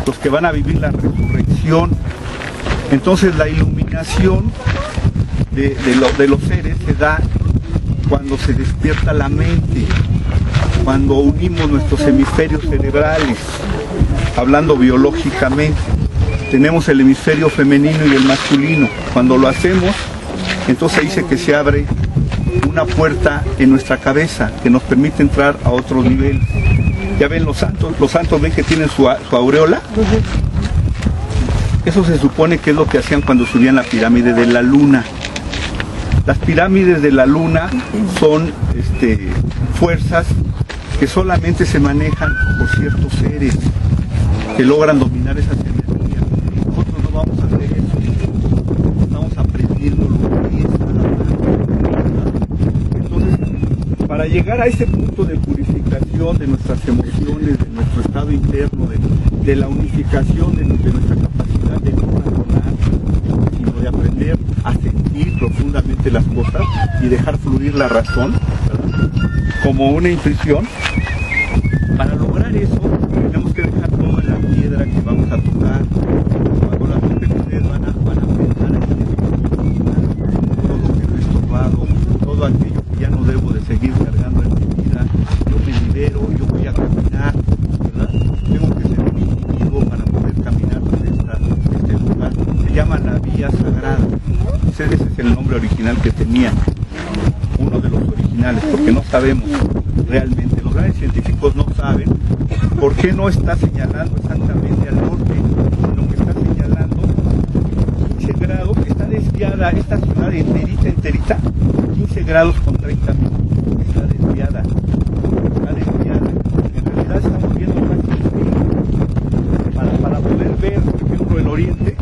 los que van a vivir la resurrección. Entonces la iluminación de los seres se da cuando se despierta la mente, cuando unimos nuestros hemisferios cerebrales, hablando biológicamente. Tenemos el hemisferio femenino y el masculino. Cuando lo hacemos, entonces dice que se abre una puerta en nuestra cabeza que nos permite entrar a otro nivel. Ya ven los santos ven que tienen su aureola. Eso se supone que es lo que hacían cuando subían la pirámide de la luna. Las pirámides de la luna son fuerzas que solamente se manejan por ciertos seres que logran dominar esas energías. Nosotros no vamos a hacer eso. Estamos aprendiendo lo que es cada. Entonces, para llegar a ese punto de purificación de nuestras emociones, de nuestro estado interno, de la unificación de nuestra capacidad de no razonar, sino de aprender a sentir profundamente las cosas y dejar fluir la razón, ¿verdad? Como una intuición. Para lograr eso, tenemos que dejar toda la piedra que vamos a tocar. Cuando la gente que ustedes van a pensar en todo lo que no he estorbado, todo aquello que ya no debo de seguir cargando en mi vida, yo me libero, yo voy a caminar, ¿verdad? Tengo que ser intuitivo para poder caminar por este lugar. Se llama la vía sagrada. Ese es el nombre original que tenía, uno de los originales, porque no sabemos realmente, los grandes científicos no saben por qué no está señalando exactamente al norte, sino que está señalando 15 grados, que está desviada esta ciudad enterita, 15 grados con 30 minutos, está desviada. En realidad estamos viendo casi para poder ver, por ejemplo, el oriente,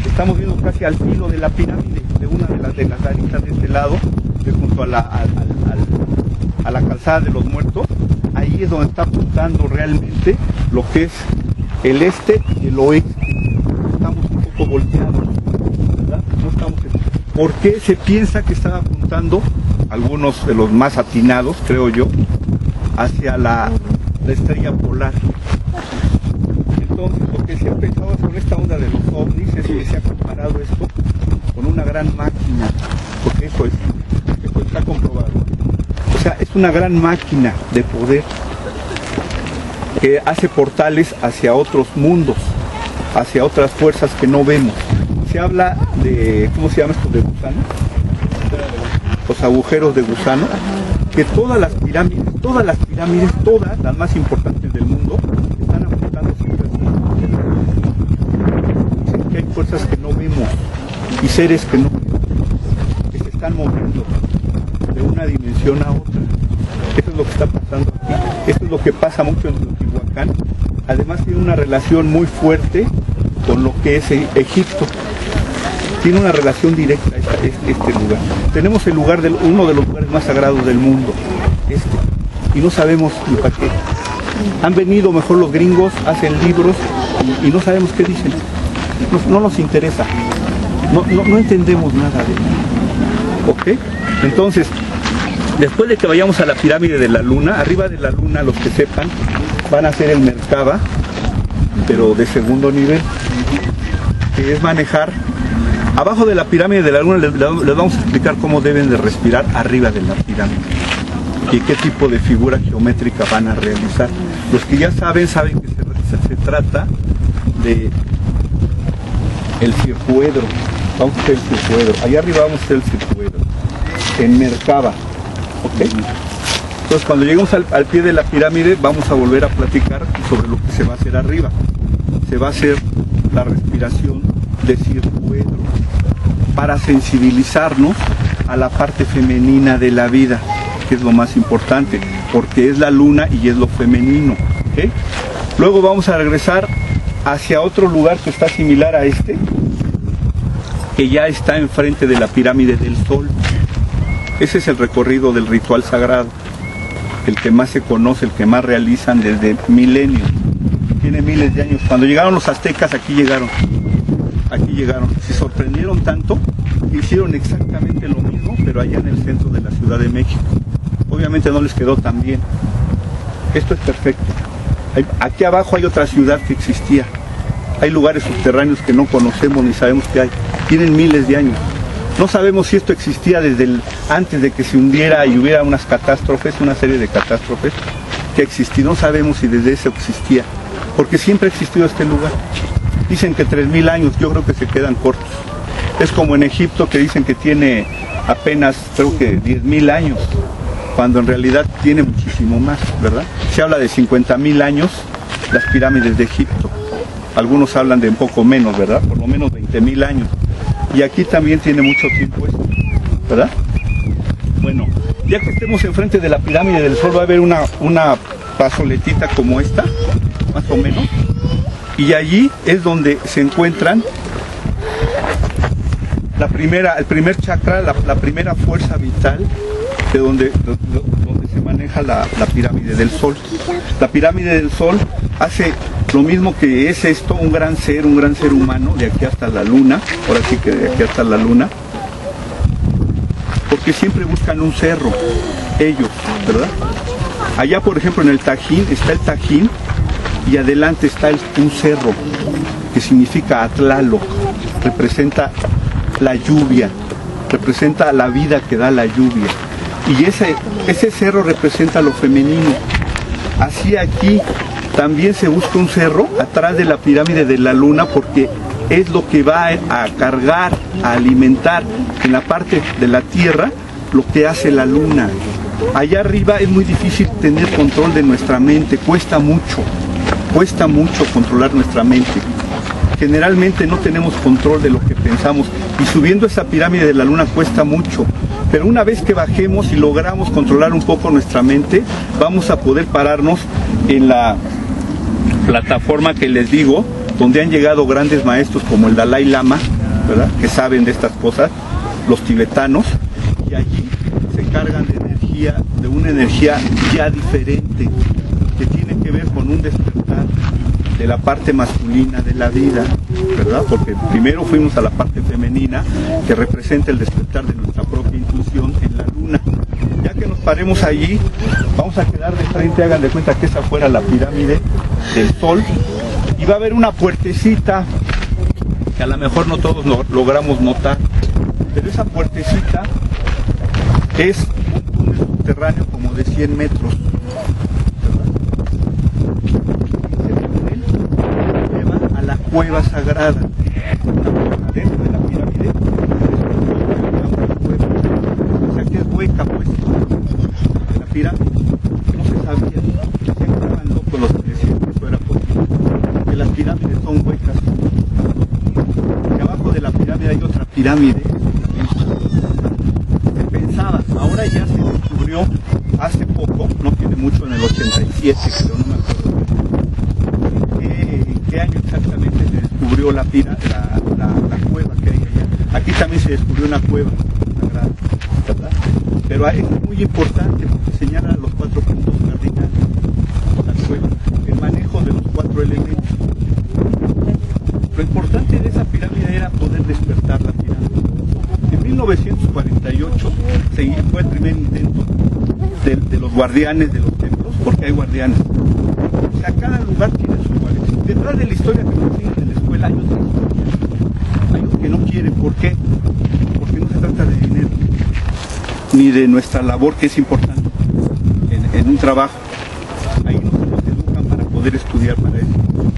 estamos viendo casi al filo de la pirámide, de una de las aritas de este lado, que junto a la calzada de los muertos. Ahí es donde está apuntando realmente lo que es el este y el oeste. Estamos un poco volteados, ¿verdad? No estamos. ¿Por qué se piensa que estaba apuntando, algunos de los más atinados, creo yo, hacia la estrella polar? Entonces, lo que se ha pensado con esta onda de los ovnis es que se ha comparado esto con una gran máquina, porque eso está comprobado. O sea, es una gran máquina de poder que hace portales hacia otros mundos, hacia otras fuerzas que no vemos. Se habla de, ¿cómo se llama esto? De gusano, los agujeros de gusano, que todas las pirámides, todas las más importantes del mundo, están apuntando siempre así. Que hay fuerzas que no vemos y seres que no vemos, que se están moviendo de una dimensión a otra. Eso es lo que está pasando aquí. Esto es lo que pasa mucho en Teotihuacán. Además tiene una relación muy fuerte con lo que es Egipto. Tiene una relación directa este lugar. Tenemos uno de los lugares más sagrados del mundo, y no sabemos ni para qué. Han venido mejor los gringos, hacen libros y no sabemos qué dicen. No nos interesa. No entendemos nada de eso. ¿Ok? Entonces, después de que vayamos a la pirámide de la luna, arriba de la luna, los que sepan, van a hacer el Merkaba, pero de segundo nivel, que es manejar. Abajo de la pirámide de la luna les vamos a explicar cómo deben de respirar arriba de la pirámide y qué tipo de figura geométrica van a realizar. Los que ya saben que se trata de el circuedro. Vamos a hacer el circuedro. Allá arriba vamos a hacer el circuedro. En Merkaba. ¿Ok? Entonces cuando lleguemos al pie de la pirámide vamos a volver a platicar sobre lo que se va a hacer arriba. Se va a hacer la respiración de circuedro para sensibilizarnos a la parte femenina de la vida, que es lo más importante, porque es la luna y es lo femenino. ¿Okay? Luego vamos a regresar hacia otro lugar que está similar a este, que ya está enfrente de la pirámide del Sol. Ese es el recorrido del ritual sagrado, el que más se conoce, el que más realizan desde milenios. Tiene miles de años. Cuando llegaron los aztecas, aquí llegaron. Se sorprendieron tanto que hicieron exactamente lo mismo, pero allá en el centro de la Ciudad de México. Obviamente no les quedó tan bien. Esto es perfecto. Aquí abajo hay otra ciudad que existía, Hay lugares subterráneos que no conocemos ni sabemos que hay. Tienen miles de años. No sabemos si esto existía antes de que se hundiera y hubiera unas catástrofes, una serie de catástrofes que existían. No sabemos si desde eso existía, porque siempre ha existido este lugar. Dicen que 3.000 años, yo creo que se quedan cortos. Es como en Egipto, que dicen que tiene apenas, creo que 10.000 años, cuando en realidad tiene muchísimo más, ¿verdad? Se habla de 50.000 años las pirámides de Egipto. Algunos hablan de un poco menos, ¿verdad? Por lo menos 20.000 años. Y aquí también tiene mucho tiempo esto, ¿verdad? Bueno, ya que estemos enfrente de la pirámide del Sol, va a haber una plazoletita como esta, más o menos. Y allí es donde se encuentran el primer chakra, la primera fuerza vital de donde se maneja la pirámide del Sol. La pirámide del Sol hace lo mismo que es esto, un gran ser humano, de aquí hasta la luna, ahora sí que de aquí hasta la luna, porque siempre buscan un cerro, ellos, ¿verdad? Allá, por ejemplo, en el Tajín, está el Tajín, y adelante está un cerro, que significa Atlaloc, representa la lluvia, representa la vida que da la lluvia. Y ese cerro representa lo femenino. Así aquí también se busca un cerro atrás de la pirámide de la luna, porque es lo que va a cargar, a alimentar en la parte de la tierra lo que hace la luna. Allá arriba es muy difícil tener control de nuestra mente, cuesta mucho controlar nuestra mente. Generalmente no tenemos control de lo que pensamos, y subiendo esa pirámide de la luna cuesta mucho. Pero una vez que bajemos y logramos controlar un poco nuestra mente, vamos a poder pararnos en la plataforma que les digo, donde han llegado grandes maestros como el Dalai Lama, ¿verdad?, que saben de estas cosas, los tibetanos, y allí se cargan de una energía ya diferente, que tiene que ver con un despertar de la parte masculina de la vida, ¿verdad? Porque primero fuimos a la parte femenina, que representa el despertar de nuestra propia intuición en la luna. Ya que nos paremos allí, vamos a quedar de frente, hagan de cuenta que esa fuera la pirámide del Sol, y va a haber una puertecita que a lo mejor no todos logramos notar, pero esa puertecita es un túnel subterráneo como de 100 metros. La cueva sagrada, dentro de la pirámide, o sea que es hueca, pues, la pirámide no se sabía, se estaban locos los que decían que eso era posible, que las pirámides son huecas, y abajo de la pirámide hay otra pirámide. Se pensaba, ahora ya se descubrió hace poco, no tiene mucho, en el 87, creo, no me acuerdo qué año exactamente se descubrió la cueva que hay allá. Aquí también se descubrió una cueva sagrada, ¿verdad? Pero es muy importante porque señala los 4 puntos cardinales, la cueva, el manejo de los 4 elementos. Lo importante de esa pirámide era poder despertar la pirámide. En 1948 fue el primer intento de los guardianes de los templos, porque hay guardianes. O sea, cada lugar tiene su guardián. Detrás de la historia que nos enseñan en la escuela hay otra historia. Hay los que no quieren. ¿Por qué? Porque no se trata de dinero, ni de nuestra labor, que es importante en un trabajo. Ahí nos educan para poder estudiar para eso.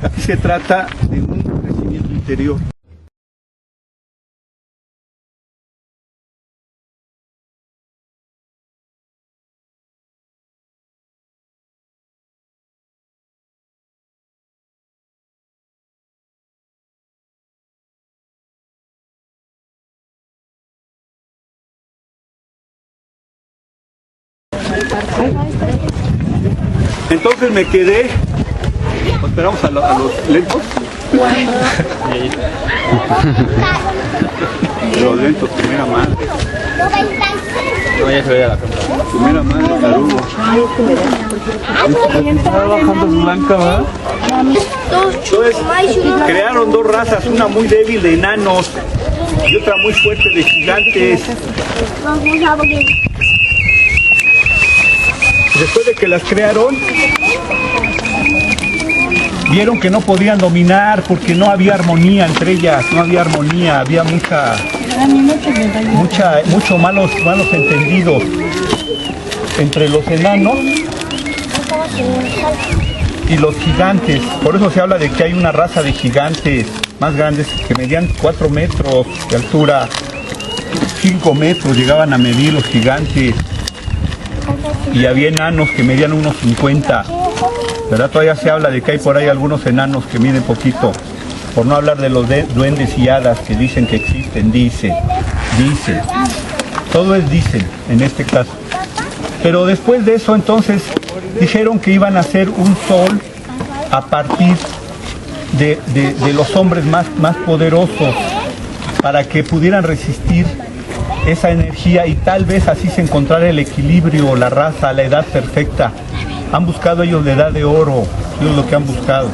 Aquí se trata de un crecimiento interior. Entonces me quedé, esperamos a los lentos. Los lentos, primera madre. No, ya se ve a la cámara. Primera madre, saludo. Está bajando blanca, ¿verdad? Entonces, crearon 2 razas, una muy débil de enanos y otra muy fuerte de gigantes. Después de que las crearon, vieron que no podían dominar porque no había armonía entre ellas, no había armonía, había muchos malos entendidos entre los enanos y los gigantes. Por eso se habla de que hay una raza de gigantes más grandes que medían 4 metros de altura, 5 metros llegaban a medir los gigantes, y había enanos que medían unos 50, ¿verdad? Todavía se habla de que hay por ahí algunos enanos que miden poquito, por no hablar de los duendes y hadas que dicen que existen, dice, todo es dicen en este caso. Pero después de eso entonces dijeron que iban a hacer un sol a partir de los hombres más poderosos, para que pudieran resistir esa energía y tal vez así se encontrara el equilibrio, la raza, la edad perfecta. Han buscado ellos la edad de oro, eso es lo que han buscado.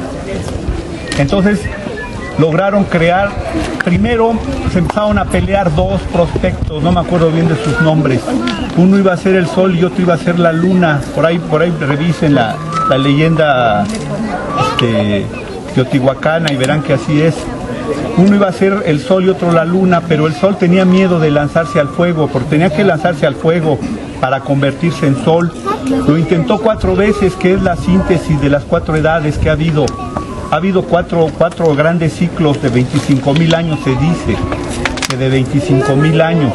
Entonces lograron crear, primero se empezaron a pelear dos prospectos, no me acuerdo bien de sus nombres. Uno iba a ser el sol y otro iba a ser la luna. Por ahí revisen la leyenda teotihuacana y verán que así es. Uno iba a ser el sol y otro la luna, pero el sol tenía miedo de lanzarse al fuego, porque tenía que lanzarse al fuego para convertirse en sol. Lo intentó 4 veces, que es la síntesis de las 4 edades que ha habido. Ha habido cuatro grandes ciclos de 25,000 años, se dice, que de 25,000 años,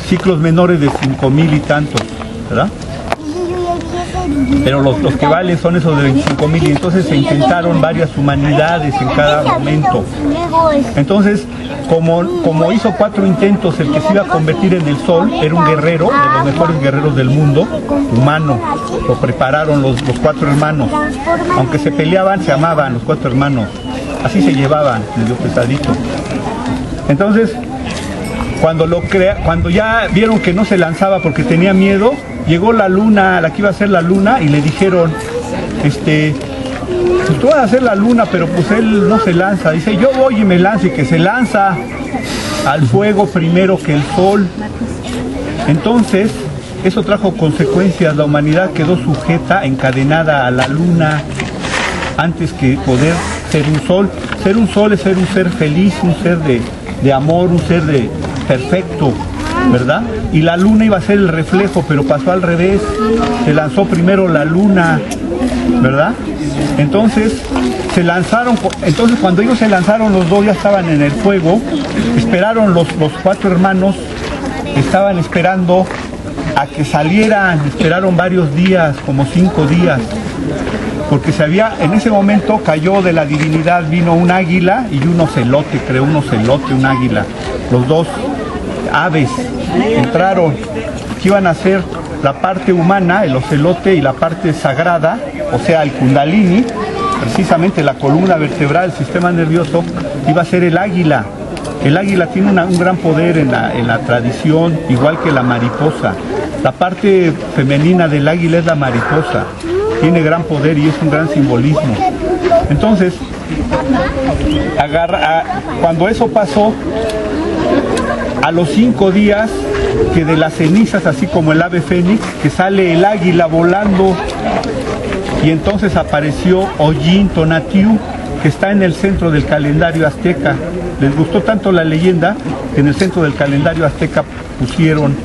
ciclos menores de 5,000 y tantos, ¿verdad? Pero los que valen son esos de 25,000, y entonces se intentaron varias humanidades en cada momento. Entonces, como hizo 4 intentos, el que se iba a convertir en el sol era un guerrero, de los mejores guerreros del mundo, humano. Lo prepararon los 4 hermanos. Aunque se peleaban, se amaban los 4 hermanos. Así se llevaban, medio pesadito. Entonces, cuando ya vieron que no se lanzaba porque tenía miedo, llegó la luna, la que iba a ser la luna, y le dijeron, pues tú vas a hacer la luna, pero pues él no se lanza. Dice, yo voy y me lanzo, y que se lanza al fuego primero que el sol. Entonces, eso trajo consecuencias. La humanidad quedó sujeta, encadenada a la luna, antes que poder ser un sol. Ser un sol es ser un ser feliz, un ser de amor, un ser perfecto, ¿verdad? Y la luna iba a ser el reflejo, pero pasó al revés. Se lanzó primero la luna, ¿verdad? Entonces se lanzaron. Entonces cuando ellos se lanzaron, los dos ya estaban en el fuego. Esperaron los 4 hermanos, estaban esperando a que salieran. Esperaron varios días, como 5 días, porque en ese momento cayó de la divinidad, vino un águila y un ocelote, un águila. Los dos aves entraron, que iban a ser la parte humana, el ocelote, y la parte sagrada, o sea, el kundalini, precisamente la columna vertebral, el sistema nervioso, iba a ser el águila. El águila tiene un gran poder en la tradición, igual que la mariposa. La parte femenina del águila es la mariposa, tiene gran poder y es un gran simbolismo. Entonces, cuando eso pasó, a los 5 días, que de las cenizas, así como el ave fénix, que sale el águila volando, y entonces apareció Ollin Tonatiuh, que está en el centro del calendario azteca. Les gustó tanto la leyenda que en el centro del calendario azteca pusieron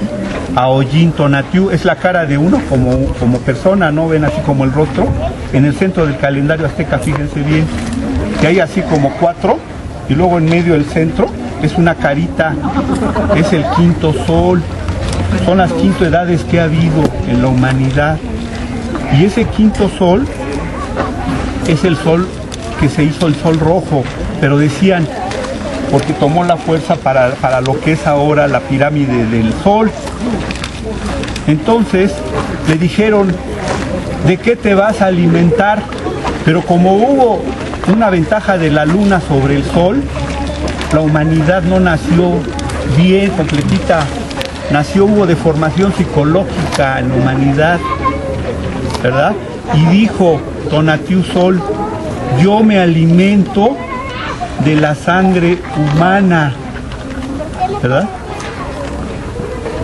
a Ollin Tonatiuh. Es la cara de uno como persona, ¿no? Ven así como el rostro. En el centro del calendario azteca, fíjense bien, que hay así como 4, y luego en medio del centro es una carita, es el 5.º sol. Son las 5 edades que ha habido en la humanidad. Y ese 5.º sol es el sol que se hizo el sol rojo, pero decían, porque tomó la fuerza para lo que es ahora la pirámide del sol. Entonces le dijeron, ¿de qué te vas a alimentar? Pero como hubo una ventaja de la luna sobre el sol, la humanidad no nació bien, completita. Hubo deformación psicológica en la humanidad, ¿verdad? Y dijo Tonatiuh Sol, yo me alimento de la sangre humana, ¿verdad?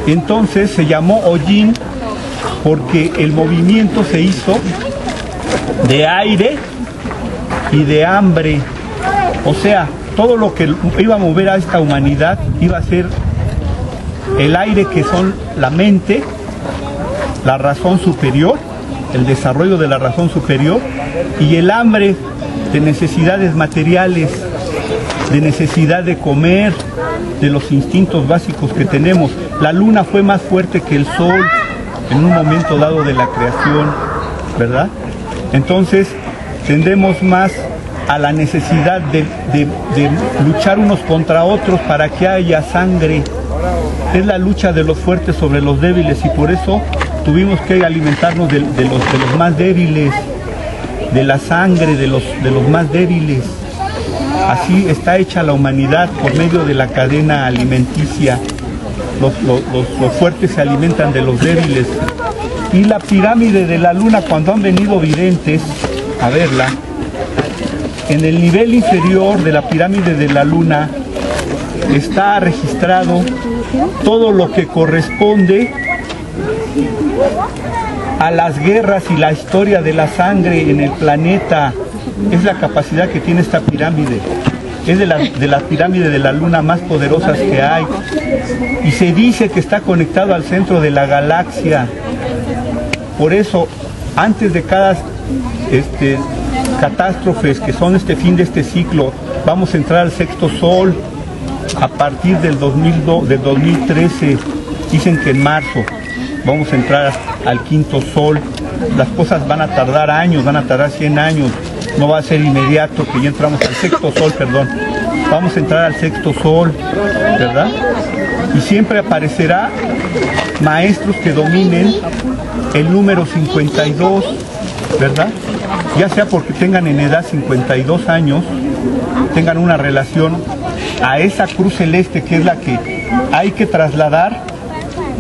Entonces se llamó Ollin porque el movimiento se hizo de aire y de hambre. O sea, todo lo que iba a mover a esta humanidad iba a ser el aire, que son la mente, la razón superior, el desarrollo de la razón superior, y el hambre de necesidades materiales, de necesidad de comer, de los instintos básicos que tenemos. La luna fue más fuerte que el sol en un momento dado de la creación, ¿verdad? Entonces tendemos más a la necesidad de luchar unos contra otros para que haya sangre. Es la lucha de los fuertes sobre los débiles, y por eso tuvimos que alimentarnos de los más débiles, de la sangre de los más débiles. Así está hecha la humanidad, por medio de la cadena alimenticia. Los fuertes se alimentan de los débiles. Y la pirámide de la luna, cuando han venido videntes a verla, en el nivel inferior de la pirámide de la luna está registrado todo lo que corresponde a las guerras y la historia de la sangre en el planeta. Es la capacidad que tiene esta pirámide. Es de la pirámide de la luna más poderosas que hay. Y se dice que está conectado al centro de la galaxia. Por eso, antes de cada catástrofes, que son este fin de este ciclo, vamos a entrar al sexto sol a partir del 2013. Dicen que en marzo vamos a entrar al quinto sol. Las cosas van a tardar años, van a tardar 100 años. No va a ser inmediato que ya entramos al sexto sol, perdón. Vamos a entrar al sexto sol, ¿verdad? Y siempre aparecerá maestros que dominen el número 52, ¿verdad? Ya sea porque tengan en edad 52 años, tengan una relación a esa cruz celeste, que es la que hay que trasladar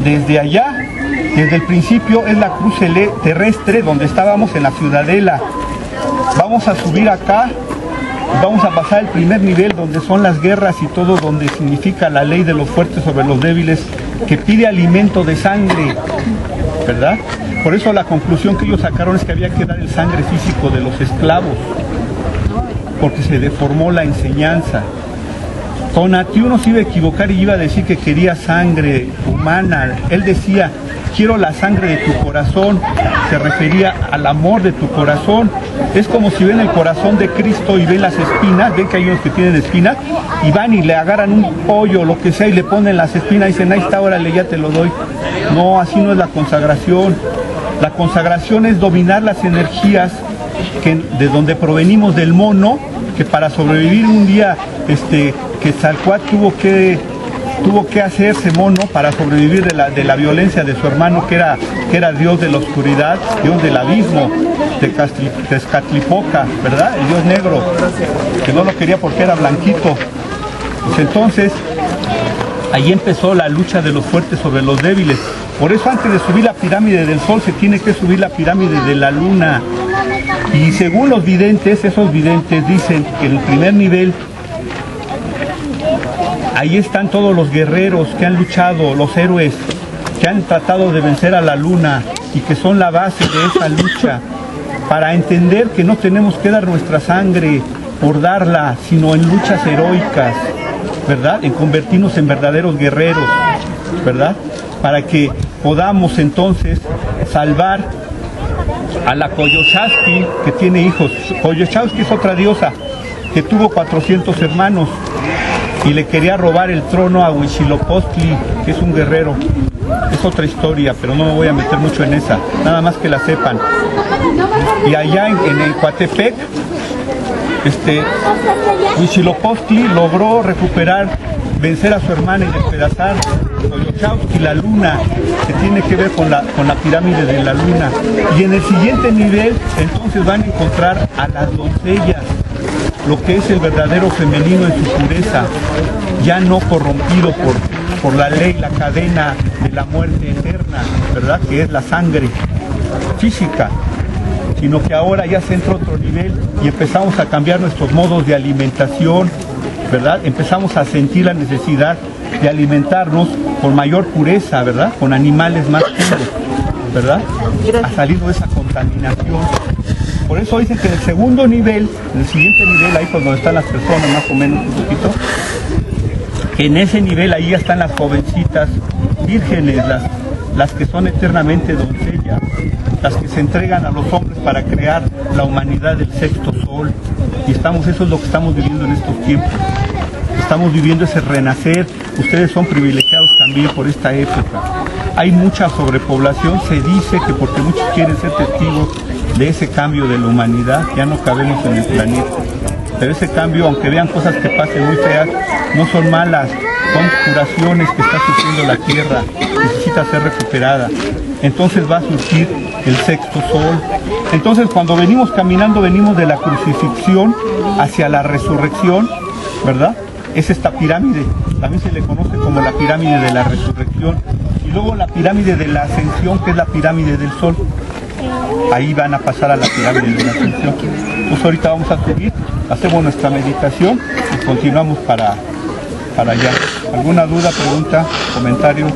desde allá. Desde el principio es la cruz terrestre, donde estábamos en la ciudadela. Vamos a subir acá, vamos a pasar el primer nivel, donde son las guerras y todo, donde significa la ley de los fuertes sobre los débiles, que pide alimento de sangre, ¿verdad? Por eso la conclusión que ellos sacaron es que había que dar el sangre físico de los esclavos, porque se deformó la enseñanza. Tonatiuh no se iba a equivocar y iba a decir que quería sangre humana. Él decía: quiero la sangre de tu corazón. Se refería al amor de tu corazón. Es como si ven el corazón de Cristo y ven las espinas, ven que hay unos que tienen espinas, y van y le agarran un pollo, lo que sea, y le ponen las espinas y dicen: ahí está, órale, ya te lo doy. No, así no es la consagración. La consagración es dominar las energías de donde provenimos, del mono, que para sobrevivir un día, Quetzalcóatl tuvo que hacerse mono para sobrevivir de la violencia de su hermano, que era Dios de la oscuridad, Dios del abismo, de Tezcatlipoca, ¿verdad? El Dios negro, que no lo quería porque era blanquito. Pues entonces, ahí empezó la lucha de los fuertes sobre los débiles. Por eso, antes de subir la pirámide del sol, se tiene que subir la pirámide de la luna. Y según los videntes, esos videntes dicen que en el primer nivel, ahí están todos los guerreros que han luchado, los héroes que han tratado de vencer a la luna, y que son la base de esa lucha, para entender que no tenemos que dar nuestra sangre por darla, sino en luchas heroicas, ¿verdad? En convertirnos en verdaderos guerreros, ¿verdad? Para que podamos entonces salvar a la Coyolxauhqui, que tiene hijos. Coyolxauhqui es otra diosa que tuvo 400 hermanos y le quería robar el trono a Huitzilopochtli, que es un guerrero. Es otra historia, pero no me voy a meter mucho en esa, nada más que la sepan. Y allá en el Coatepec, Huitzilopochtli logró vencer a su hermana y despedazar Coyolxauhqui, la luna, que tiene que ver con la pirámide de la luna. Y en el siguiente nivel, entonces van a encontrar a las doncellas, lo que es el verdadero femenino en su pureza, ya no corrompido por la ley, la cadena de la muerte eterna, ¿verdad? Que es la sangre física, sino que ahora ya se entra a otro nivel y empezamos a cambiar nuestros modos de alimentación, ¿verdad? Empezamos a sentir la necesidad de alimentarnos con mayor pureza, ¿verdad? Con animales más puros, ¿verdad? Ha salido esa contaminación. Por eso dicen que en el segundo nivel, en el siguiente nivel, ahí por donde están las personas más o menos un poquito, que en ese nivel ahí ya están las jovencitas vírgenes, las que son eternamente doncellas, las que se entregan a los hombres para crear la humanidad del sexto sol. Y eso es lo que estamos viviendo en estos tiempos. Estamos viviendo ese renacer. Ustedes son privilegiados también por esta época. Hay mucha sobrepoblación, se dice que porque muchos quieren ser testigos de ese cambio de la humanidad, ya no cabemos en el planeta. Pero ese cambio, aunque vean cosas que pasen muy feas, no son malas, son curaciones que está sufriendo la tierra, necesita ser recuperada. Entonces va a surgir el sexto sol. Entonces cuando venimos caminando, venimos de la crucifixión hacia la resurrección, ¿verdad? Es esta pirámide, también se le conoce como la pirámide de la resurrección. Y luego la pirámide de la ascensión, que es la pirámide del sol. Ahí van a pasar a la pirámide de la ascensión. Entonces ahorita vamos a subir, hacemos nuestra meditación y continuamos para allá. ¿Alguna duda, pregunta, comentario?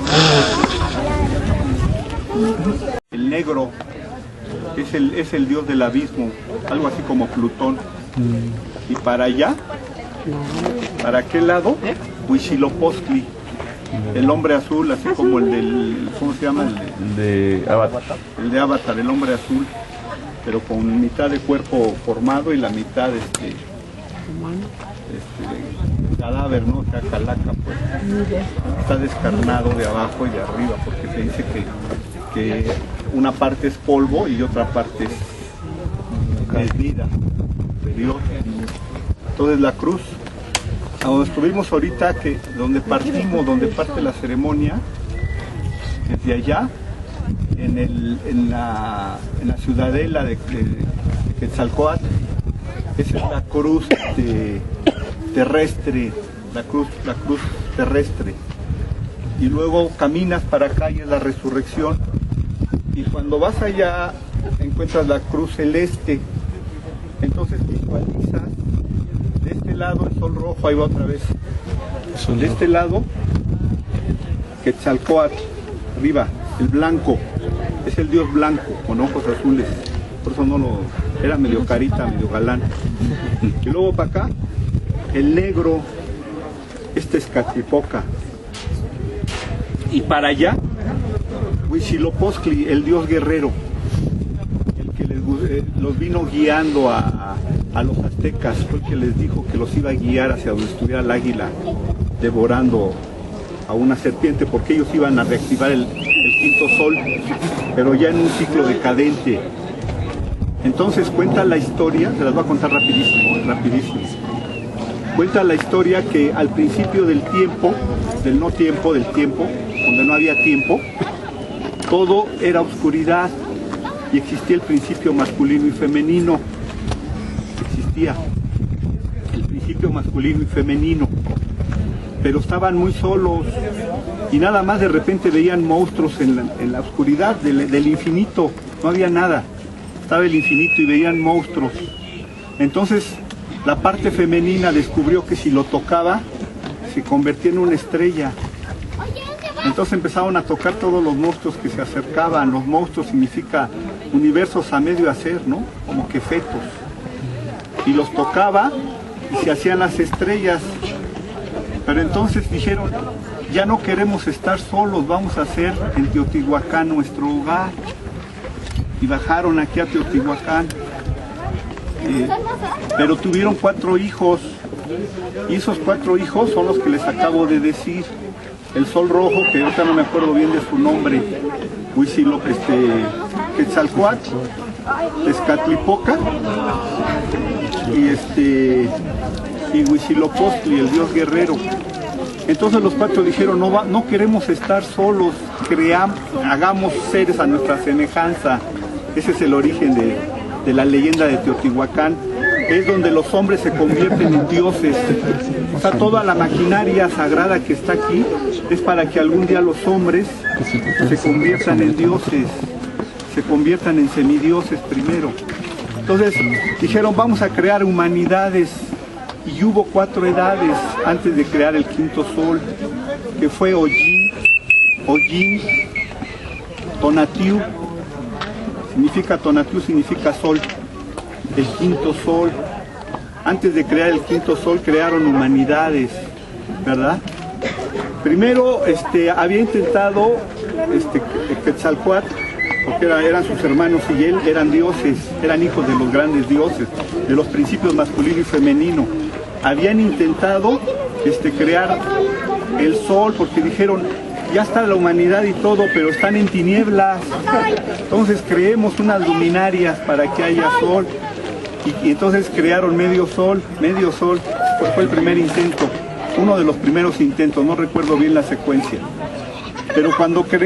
El negro es el dios del abismo, algo así como Plutón. Y para allá, ¿para aquel lado? Huitzilopochtli, el hombre azul, así como el del, ¿cómo se llama? El de Avatar. El de Avatar, el hombre azul, pero con mitad de cuerpo formado y la mitad cadáver, ¿no? Calaca, pues. Está descarnado de abajo y de arriba, porque se dice que una parte es polvo y otra parte es vida de Dios. Entonces la cruz, a donde estuvimos ahorita, donde parte la ceremonia, desde allá, en la ciudadela de Quetzalcóatl, esa es la cruz terrestre, la cruz terrestre. Y luego caminas para acá y es la resurrección. Y cuando vas allá encuentras la cruz celeste. Entonces visualizas de este lado el sol rojo, ahí va otra vez. De este lado, Quetzalcóatl, arriba, el blanco, es el dios blanco, con ojos azules. Por eso era medio carita, medio galán. Y luego para acá, el negro, este es Tezcatlipoca. Y para allá, Huitzilopochtli, el dios guerrero, el que los vino guiando a los aztecas, fue el que les dijo que los iba a guiar hacia donde estuviera el águila devorando a una serpiente, porque ellos iban a reactivar el quinto sol, pero ya en un ciclo decadente. Entonces cuenta la historia, se las voy a contar rapidísimo. Cuenta la historia que al principio del tiempo, del tiempo, donde no había tiempo, todo era oscuridad y existía el principio masculino y femenino. Existía el principio masculino y femenino, pero estaban muy solos y nada más de repente veían monstruos en la oscuridad del infinito, no había nada, estaba el infinito y veían monstruos. Entonces la parte femenina descubrió que si lo tocaba se convertía en una estrella. Entonces empezaron a tocar todos los monstruos que se acercaban. Los monstruos significa universos a medio hacer, ¿no? Como que fetos. Y los tocaba y se hacían las estrellas. Pero entonces dijeron, ya no queremos estar solos, vamos a hacer en Teotihuacán nuestro hogar. Y bajaron aquí a Teotihuacán. Pero tuvieron 4 hijos. Y esos 4 hijos son los que les acabo de decir. El sol rojo, que ahorita no me acuerdo bien de su nombre, Quetzalcóatl, Tezcatlipoca y Huitzilopochtli, el dios guerrero. Entonces los 4 dijeron, no queremos estar solos, hagamos seres a nuestra semejanza. Ese es el origen de la leyenda de Teotihuacán. Es donde los hombres se convierten en dioses. O sea, toda la maquinaria sagrada que está aquí es para que algún día los hombres se conviertan en dioses, se conviertan en semidioses primero. Entonces dijeron, vamos a crear humanidades, y hubo 4 edades antes de crear el quinto sol, que fue Ollin, Tonatiuh, significa sol, el quinto sol. Antes de crear el quinto sol crearon humanidades, ¿verdad? Primero había intentado Quetzalcóatl, porque eran sus hermanos y él, eran dioses, eran hijos de los grandes dioses, de los principios masculino y femenino. Habían intentado crear el sol porque dijeron, ya está la humanidad y todo, pero están en tinieblas, entonces creemos unas luminarias para que haya sol. Y entonces crearon medio sol, fue el primer intento, uno de los primeros intentos, no recuerdo bien la secuencia. Pero cuando que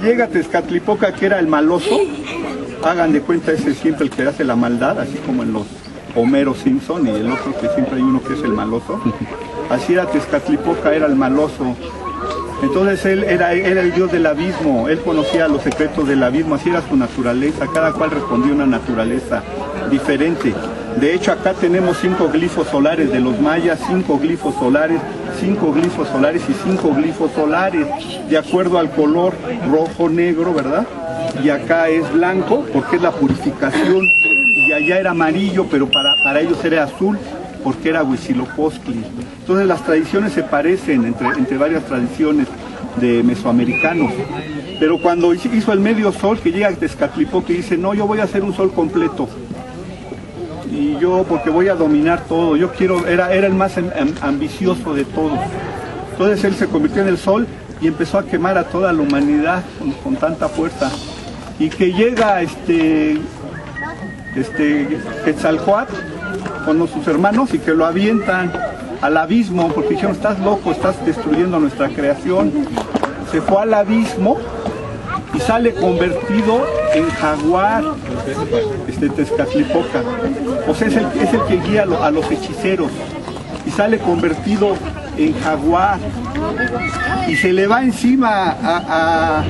llega Tezcatlipoca, que era el maloso, hagan de cuenta ese siempre el que hace la maldad, así como en los Homero Simpson y el otro que siempre hay uno que es el maloso. Así era Tezcatlipoca, era el maloso. Entonces él era el dios del abismo, él conocía los secretos del abismo, así era su naturaleza, cada cual respondía a una naturaleza diferente. De hecho acá tenemos 5 glifos solares de los mayas, 5 glifos solares, 5 glifos solares y 5 glifos solares, de acuerdo al color rojo, negro, ¿verdad? Y acá es blanco porque es la purificación, y allá era amarillo, pero para ellos era azul, porque era Huitzilopochtli. Entonces las tradiciones se parecen entre varias tradiciones de mesoamericanos. Pero cuando hizo el medio sol, que llega a Tezcatlipoca y dice, no, yo voy a hacer un sol completo. Y yo, porque voy a dominar todo, yo quiero, era el más ambicioso de todos. Entonces él se convirtió en el sol y empezó a quemar a toda la humanidad con tanta fuerza. Y que llega Quetzalcóatl con sus hermanos y que lo avientan al abismo, porque dijeron, estás loco, estás destruyendo nuestra creación. Se fue al abismo y sale convertido en jaguar, Tezcatlipoca. O sea, es el que guía a los hechiceros, y sale convertido en jaguar, y se le va encima a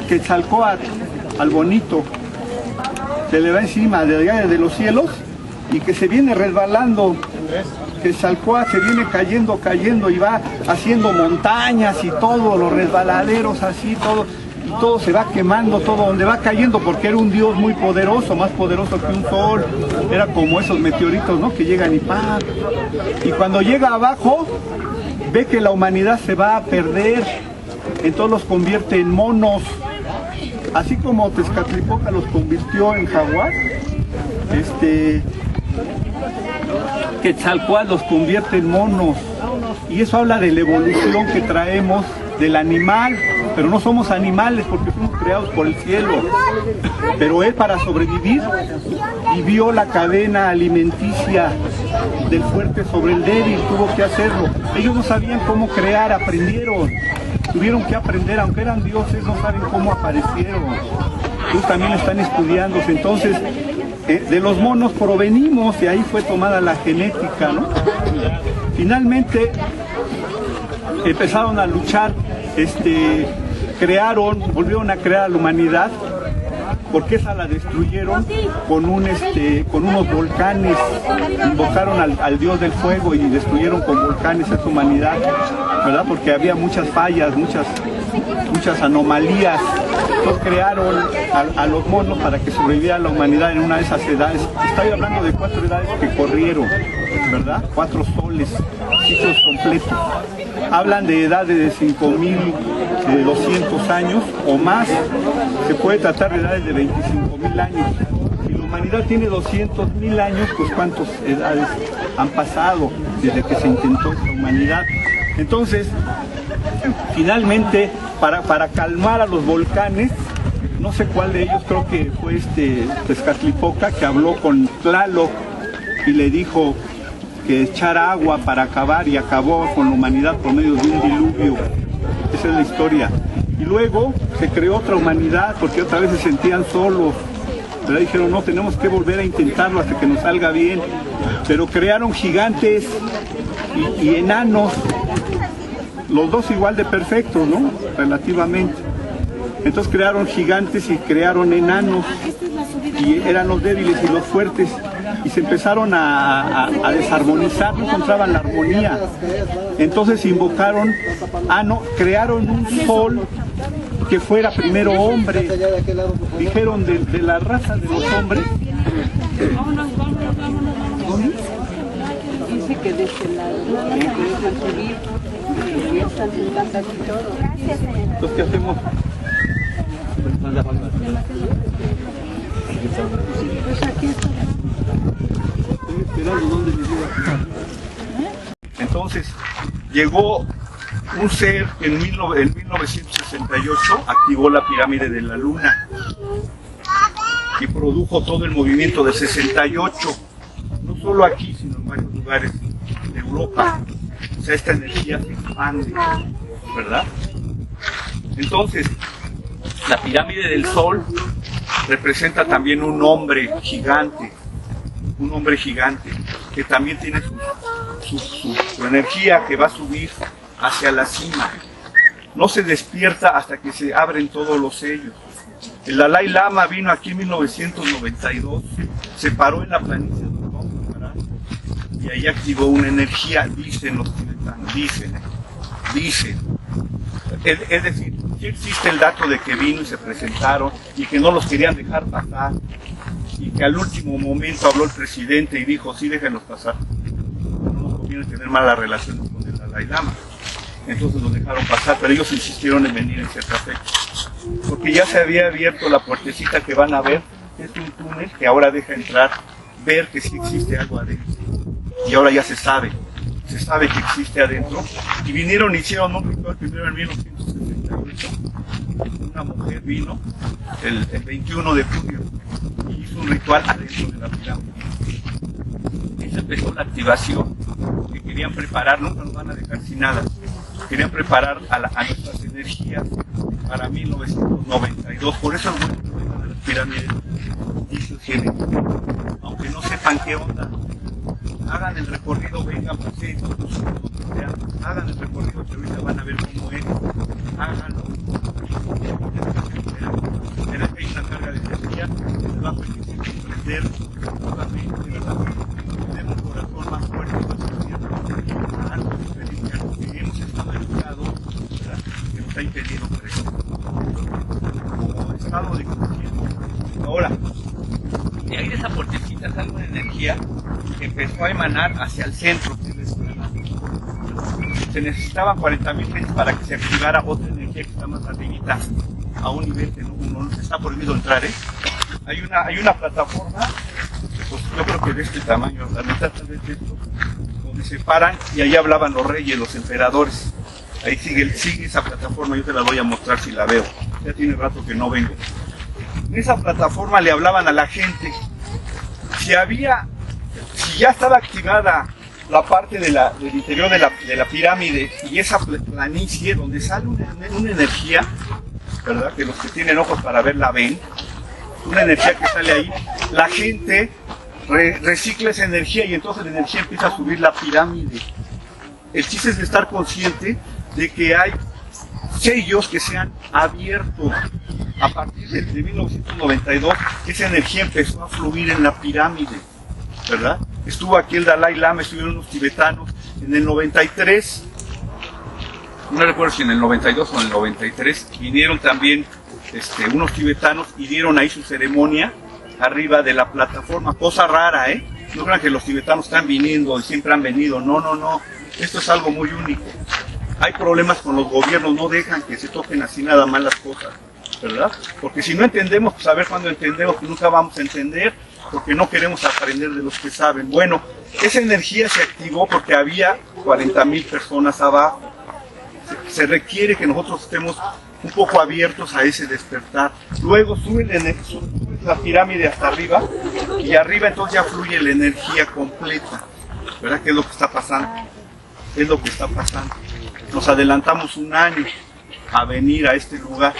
Quetzalcóatl, al bonito, se le va encima de los cielos, y que se viene resbalando. Quetzalcóatl se viene cayendo y va haciendo montañas y todo, los resbaladeros así, todo, y todo se va quemando, todo donde va cayendo, porque era un dios muy poderoso, más poderoso que un sol, era como esos meteoritos, ¿no?, que llegan y ¡pam! Y cuando llega abajo, ve que la humanidad se va a perder, entonces los convierte en monos, así como Tezcatlipoca los convirtió en jaguar, Quetzalcóatl los convierte en monos, y eso habla de la evolución que traemos del animal, pero no somos animales porque fuimos creados por el cielo. Pero él, para sobrevivir, vivió la cadena alimenticia del fuerte sobre el débil, tuvo que hacerlo. Ellos no sabían cómo crear, aprendieron, tuvieron que aprender, aunque eran dioses, no saben cómo aparecieron. Ellos también están estudiándose, entonces de los monos provenimos, y ahí fue tomada la genética, ¿no? Finalmente empezaron a luchar, volvieron a crear a la humanidad, porque esa la destruyeron con unos volcanes, invocaron al dios del fuego y destruyeron con volcanes esa humanidad, ¿verdad? Porque había muchas fallas, muchas anomalías. Entonces crearon a los monos para que sobreviviera la humanidad en una de esas edades. Estoy hablando de 4 edades que corrieron, ¿verdad? 4 soles, ciclos completos. Hablan de edades de 5.200 años o más. Se puede tratar de edades de 25.000 años. Si la humanidad tiene 200.000 años, pues ¿cuántas edades han pasado desde que se intentó esta humanidad? Entonces, finalmente, para calmar a los volcanes, no sé cuál de ellos, creo que fue Tezcatlipoca, que habló con Tlaloc y le dijo que echara agua para acabar, y acabó con la humanidad por medio de un diluvio. Esa es la historia. Y luego se creó otra humanidad porque otra vez se sentían solos, ¿verdad? Dijeron, no, tenemos que volver a intentarlo hasta que nos salga bien. Pero crearon gigantes y enanos, los dos igual de perfectos, ¿no? Relativamente. Entonces crearon gigantes y crearon enanos, y eran los débiles y los fuertes, y se empezaron a desarmonizar, no encontraban la armonía. Entonces crearon un sol que fuera primero hombre. Dijeron, de la raza de los hombres, Dice que de este lado no dejan subir y están sentando aquí todo. Entonces, ¿qué hacemos? Pues aquí está. Estoy esperando dónde me lleva. Entonces, llegó un ser que en 1968 activó la pirámide de la Luna y produjo todo el movimiento del 68, no solo aquí, sino en varios lugares de Europa. O sea, esta energía se expande, ¿verdad? Entonces, la pirámide del Sol representa también un hombre gigante que también tiene su energía que va a subir hacia la cima. No se despierta hasta que se abren todos los sellos. El Dalai Lama vino aquí en 1992, se paró en la planicie donde vamos a parar y ahí activó una energía, dicen los tibetanos, dicen. Es decir, sí existe el dato de que vino y se presentaron y que no los querían dejar pasar y que al último momento habló el presidente y dijo, sí, déjenlos pasar. No nos conviene tener malas relaciones con el Dalai Lama. Entonces los dejaron pasar, pero ellos insistieron en venir en cierta fecha. Porque ya se había abierto la puertecita que van a ver, es un túnel que ahora deja entrar, ver que sí existe algo adentro. Y ahora ya se sabe que existe adentro. Y vinieron y hicieron un ritual primero en 1968. Una mujer vino el 21 de junio y hizo un ritual adentro de la pirámide. Y se empezó la activación, que querían preparar, nunca nos van a dejar sin nada. Querían preparar a nuestras energías para 1992. Por eso algunos de las pirámides dicen, aunque no sepan qué onda, hagan el recorrido, vengan, pasen, hagan el recorrido que ahorita van a ver cómo es, háganlo. Pero hay una carga de energía que les va a permitir comprender nuevamente, ¿verdad? Tener un corazón más fuerte, más abierto, algo diferente a lo que hemos estado educados, ¿verdad? Que nos ha impedido crecer como estado de conciencia. Ahora, de ahí de esa puertecita sale una energía que empezó a emanar hacia el centro. Se necesitaban 40,000 gentes para que se activara otra energía que está más arribita, a un nivel que no está prohibido entrar. Hay una plataforma, pues yo creo que de este tamaño, la mitad tal vez de esto, donde se paran y ahí hablaban los reyes, los emperadores. Ahí sigue esa plataforma, yo te la voy a mostrar si la veo. Ya tiene rato que no vengo. En esa plataforma le hablaban a la gente. Si ya estaba activada la parte del interior de la pirámide y esa planicie donde sale una energía, ¿verdad? Que los que tienen ojos para ver la ven, una energía que sale ahí, la gente recicla esa energía y entonces la energía empieza a subir la pirámide. El chiste es de estar consciente de que hay sellos que se han abierto. A partir de 1992, esa energía empezó a fluir en la pirámide, ¿verdad? Estuvo aquí el Dalai Lama, estuvieron unos tibetanos. En el 93, no recuerdo si en el 92 o en el 93, vinieron también unos tibetanos y dieron ahí su ceremonia arriba de la plataforma. Cosa rara, ¿eh? No crean que los tibetanos están viniendo y siempre han venido. No. Esto es algo muy único. Hay problemas con los gobiernos, no dejan que se toquen así nada más las cosas, ¿verdad? Porque si no entendemos, pues a ver cuando entendemos, que nunca vamos a entender, porque no queremos aprender de los que saben. Bueno, esa energía se activó porque había 40,000 personas abajo. Se requiere que nosotros estemos un poco abiertos a ese despertar. Luego sube la pirámide hasta arriba y arriba entonces ya fluye la energía completa, ¿verdad? ¿Qué es lo que está pasando? Es lo que está pasando. Nos adelantamos un año a venir a este lugar,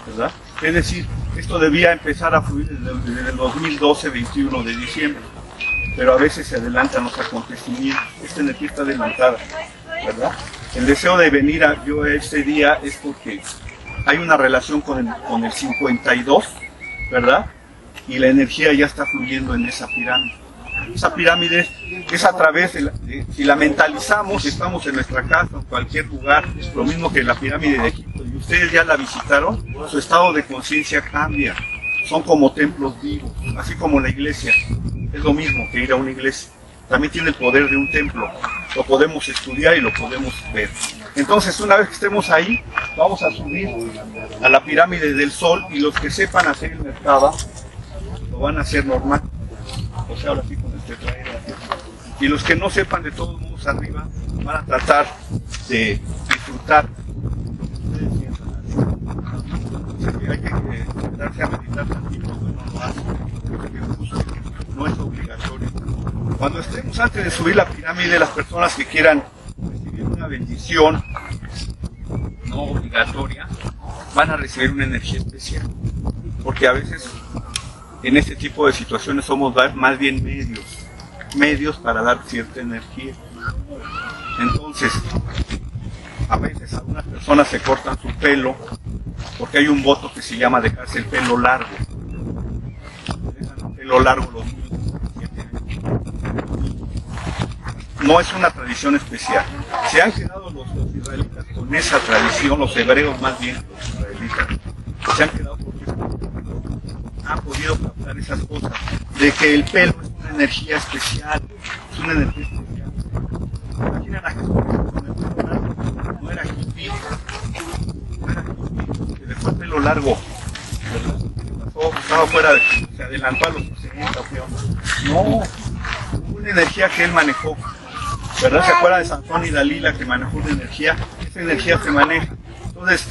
¿verdad? Es decir, esto debía empezar a fluir desde el 2012, 21 de diciembre, pero a veces se adelantan los acontecimientos. Esta energía está adelantada, ¿verdad? El deseo de venir yo este día es porque hay una relación con el 52, ¿verdad? Y la energía ya está fluyendo en esa pirámide. Esa pirámide es a través si la mentalizamos, estamos en nuestra casa o en cualquier lugar, lo mismo que la pirámide de Egipto, y ustedes ya la visitaron, su estado de conciencia cambia. son como templos vivos, así como la iglesia. Es lo mismo que ir a una iglesia. También tiene el poder de un templo. Lo podemos estudiar y lo podemos ver. Entonces, una vez que estemos ahí, vamos a subir a la pirámide del Sol, y los que sepan hacer el mercado lo van a hacer normal. O sea, ahora sí con el tetraedro. Y los que no sepan, de todos modos arriba, van a tratar de disfrutar lo que ustedes sientan. Hay que darse a meditar tantito, bueno, no hace, porque justo no es obligatorio. Cuando estemos antes de subir la pirámide, las personas que quieran recibir una bendición no obligatoria van a recibir una energía especial, porque a veces en este tipo de situaciones somos más bien medios para dar cierta energía. Entonces, a veces algunas personas se cortan su pelo porque hay un voto que se llama dejarse el pelo largo. Dejan el pelo largo los niños. No es una tradición especial. Se han quedado los israelitas con esa tradición, los hebreos más bien, los israelitas, se han quedado porque han podido captar esas cosas, de que el pelo es una energía especial, es una energía especial. Imaginen a Jesús con el pelo largo, no era hippie, se dejó el pelo largo, estaba fuera, se adelantó a los 60, no, una energía que él manejó, ¿verdad? ¿Se acuerdan de Sansón y Dalila, que manejó una energía? Esa energía se maneja. Entonces,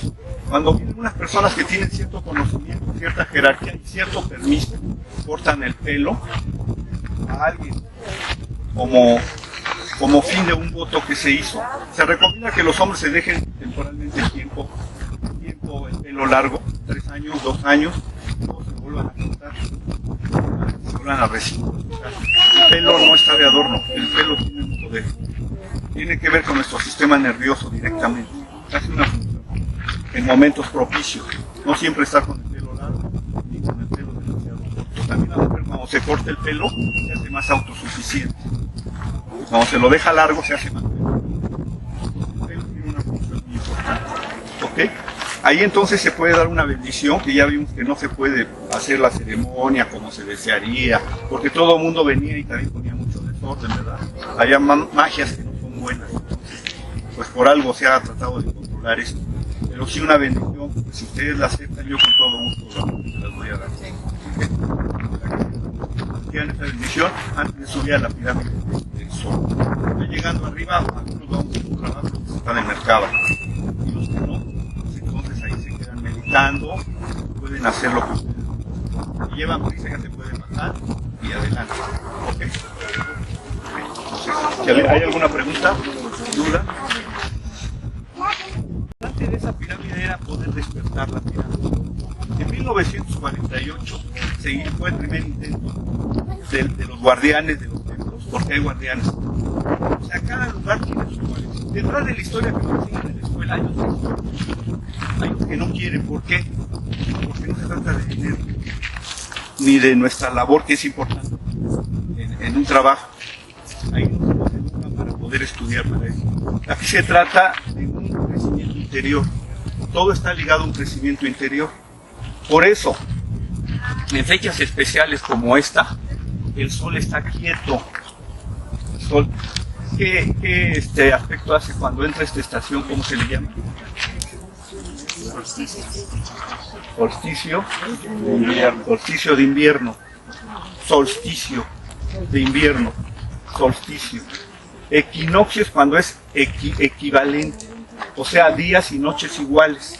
cuando vienen unas personas que tienen cierto conocimiento, cierta jerarquía y cierto permiso, cortan el pelo a alguien como fin de un voto que se hizo. Se recomienda que los hombres se dejen temporalmente el tiempo, el pelo largo, 3 años, 2 años, y luego se vuelvan a cortar, se vuelvan a recibir. El pelo no está de adorno, el pelo tiene un poder. Tiene que ver con nuestro sistema nervioso directamente. Hace una función en momentos propicios. No siempre está con el pelo largo ni con el pelo demasiado corto. También la mujer, cuando se corta el pelo, se hace más autosuficiente. Cuando se lo deja largo, se hace más pelo. El pelo tiene una función muy importante. ¿Ok? Ahí entonces se puede dar una bendición, que ya vimos que no se puede hacer la ceremonia como se desearía, porque todo el mundo venía y también ponía mucho desorden, ¿verdad? Había magias que no son buenas. Pues por algo se ha tratado de controlar esto. Pero sí una bendición, pues si ustedes la aceptan, yo con todo gusto las voy a dar. Quieran esta bendición antes de subir a la pirámide del Sol. Ya llegando arriba, algunos vamos a encontrar los que están en Merkaba. Y los que no, pues entonces ahí se quedan meditando, pueden hacer lo que ustedes. Si llevan prisa, ya se pueden bajar y adelante. ¿Ok? Entonces, ¿hay alguna pregunta? ¿Duda? Antes de esa pirámide era poder despertar la pirámide. En 1948 fue el primer intento de los guardianes de los templos, porque hay guardianes. O sea, cada lugar tiene sus guardianes. Detrás de la historia que nos enseñan en la escuela hay los que no quieren. ¿Por qué? Porque no se trata de dinero, ni de nuestra labor, que es importante en un trabajo. Ahí nos educan para poder estudiar para eso. Aquí se trata de un crecimiento interior. Todo está ligado a un crecimiento interior. Por eso, en fechas especiales como esta, el sol está quieto. El sol, ¿qué aspecto hace cuando entra a esta estación? ¿Cómo se le llama? Solsticio de invierno. Solsticio de invierno. Solsticio de invierno. Solsticio. Equinoccio es cuando es equivalente, o sea, días y noches iguales.